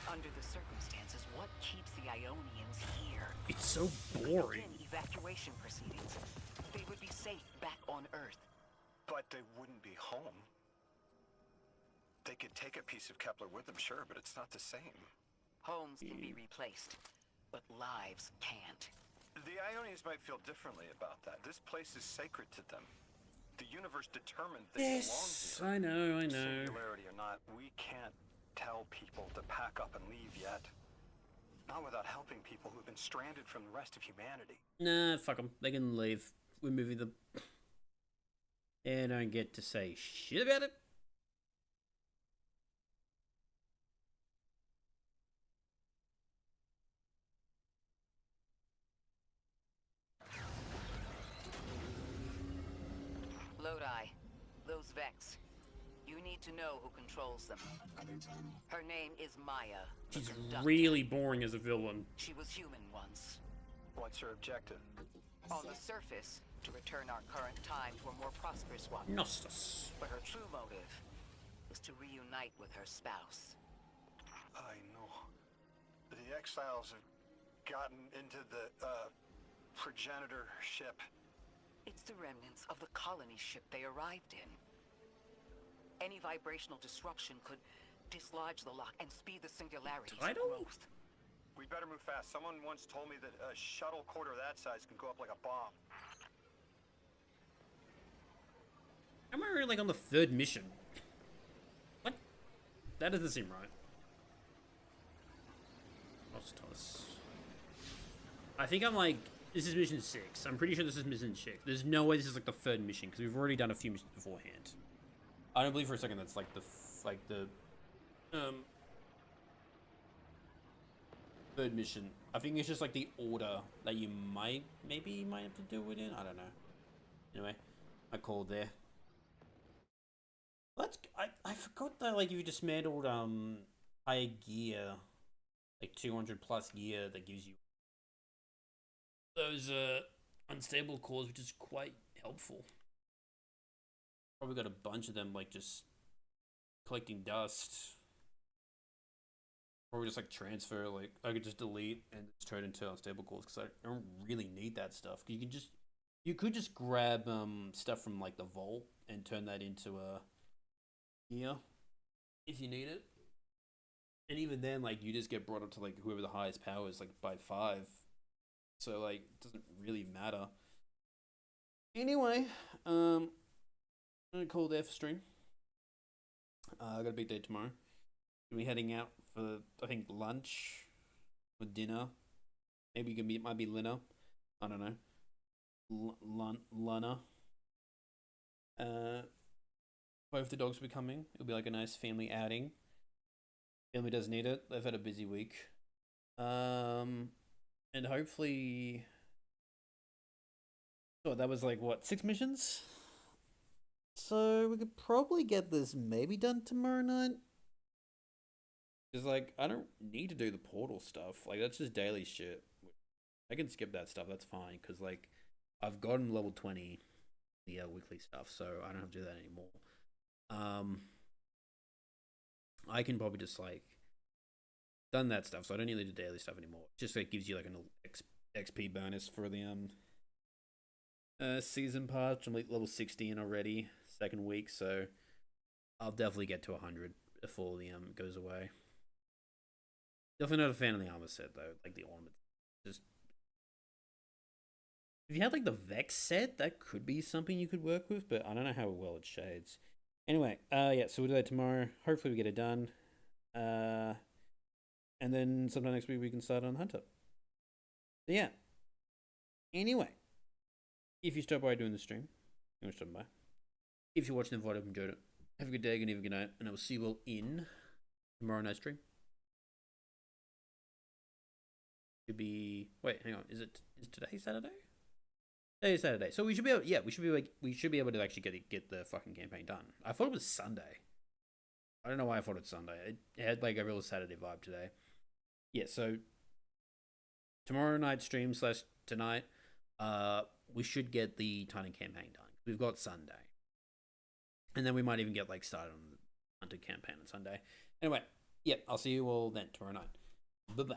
E: Under the circumstances, what keeps the Ionians here?
L: It's so boring.
E: Begin evacuation proceedings. They would be safe back on Earth.
C: But they wouldn't be home. They could take a piece of Kepler with them, sure, but it's not the same.
E: Homes can be replaced, but lives can't.
C: The Ionians might feel differently about that. This place is sacred to them. The universe determined they belong here.
L: I know.
C: Singularity or not, we can't tell people to pack up and leave yet. Not without helping people who've been stranded from the rest of humanity.
L: Nah, fuck them. They can leave. We're moving them. They don't get to say shit about it.
E: Lodi, those Vex. You need to know who controls them. Her name is Maya. the
L: She's
E: conductor.
L: really boring as a villain.
E: She was human once.
C: What's her objective?
E: On the surface, to return our current time to a more prosperous one.
L: Nostos.
E: But her true motive is to reunite with her spouse.
C: I know. The exiles have gotten into the, progenitor ship.
E: It's the remnants of the colony ship they arrived in. Any vibrational disruption could dislodge the lock and speed the singularity's growth.
C: We better move fast. Someone once told me that a shuttle quarter that size can go up like a bomb.
L: Am I really like on the third mission? What? That doesn't seem right. Toss. I think I'm like, this is mission 6. I'm pretty sure this is mission 6. There's no way this is like the 3rd mission because we've already done a few missions beforehand. I don't believe for a second that's like the 3rd mission. I think it's just like the order that you might have to do it in. I don't know. Anyway, I called there. I forgot that like if you dismantled higher gear, like 200 plus gear, that gives you those unstable cores, which is quite helpful. Probably got a bunch of them like just collecting dust. Or just like transfer, like I could just delete and just turn it into unstable cores because I don't really need that stuff. You could just grab stuff from like the vault and turn that into a gear if you need it. And even then, like you just get brought up to like whoever the highest power is, like by 5. So like it doesn't really matter. Anyway, I'm gonna call there for stream. I got a big day tomorrow. Gonna be heading out for I think lunch or dinner. Maybe it might be Lina. I don't know. Lana. Both the dogs will be coming. It'll be like a nice family outing. Family does need it. They've had a busy week. And hopefully, oh, that was like what, 6 missions? So we could probably get this maybe done tomorrow night. Cause like I don't need to do the portal stuff. Like that's just daily shit. I can skip that stuff. That's fine. Cause like I've gotten level 20 the weekly stuff, so I don't have to do that anymore. I can probably just like done that stuff, so I don't need to do daily stuff anymore. Just like gives you like an XP bonus for the season pass. I'm like level 16 already, 2nd week, so I'll definitely get to 100 before the goes away. Definitely not a fan of the armor set though, like the ornament. Just if you had like the Vex set, that could be something you could work with, but I don't know how well it shades. Anyway, yeah, so we'll do that tomorrow. Hopefully we get it done. And then sometime next week we can start on Hunter. So yeah. Anyway, if you stop by doing the stream, you're stopping by. If you're watching the VOD, enjoyed it. Have a good day, good evening, good night, and I will see you all in tomorrow night's stream. Should be hang on, is today Saturday? Today is Saturday. So we should be able to actually get the fucking campaign done. I thought it was Sunday. I don't know why I thought it was Sunday. It had like a real Saturday vibe today. Yeah, so tomorrow night stream / tonight, we should get the Titan campaign done. We've got Sunday. And then we might even get like started on the Hunter campaign on Sunday. Anyway, yeah, I'll see you all then tomorrow night. Bye-bye.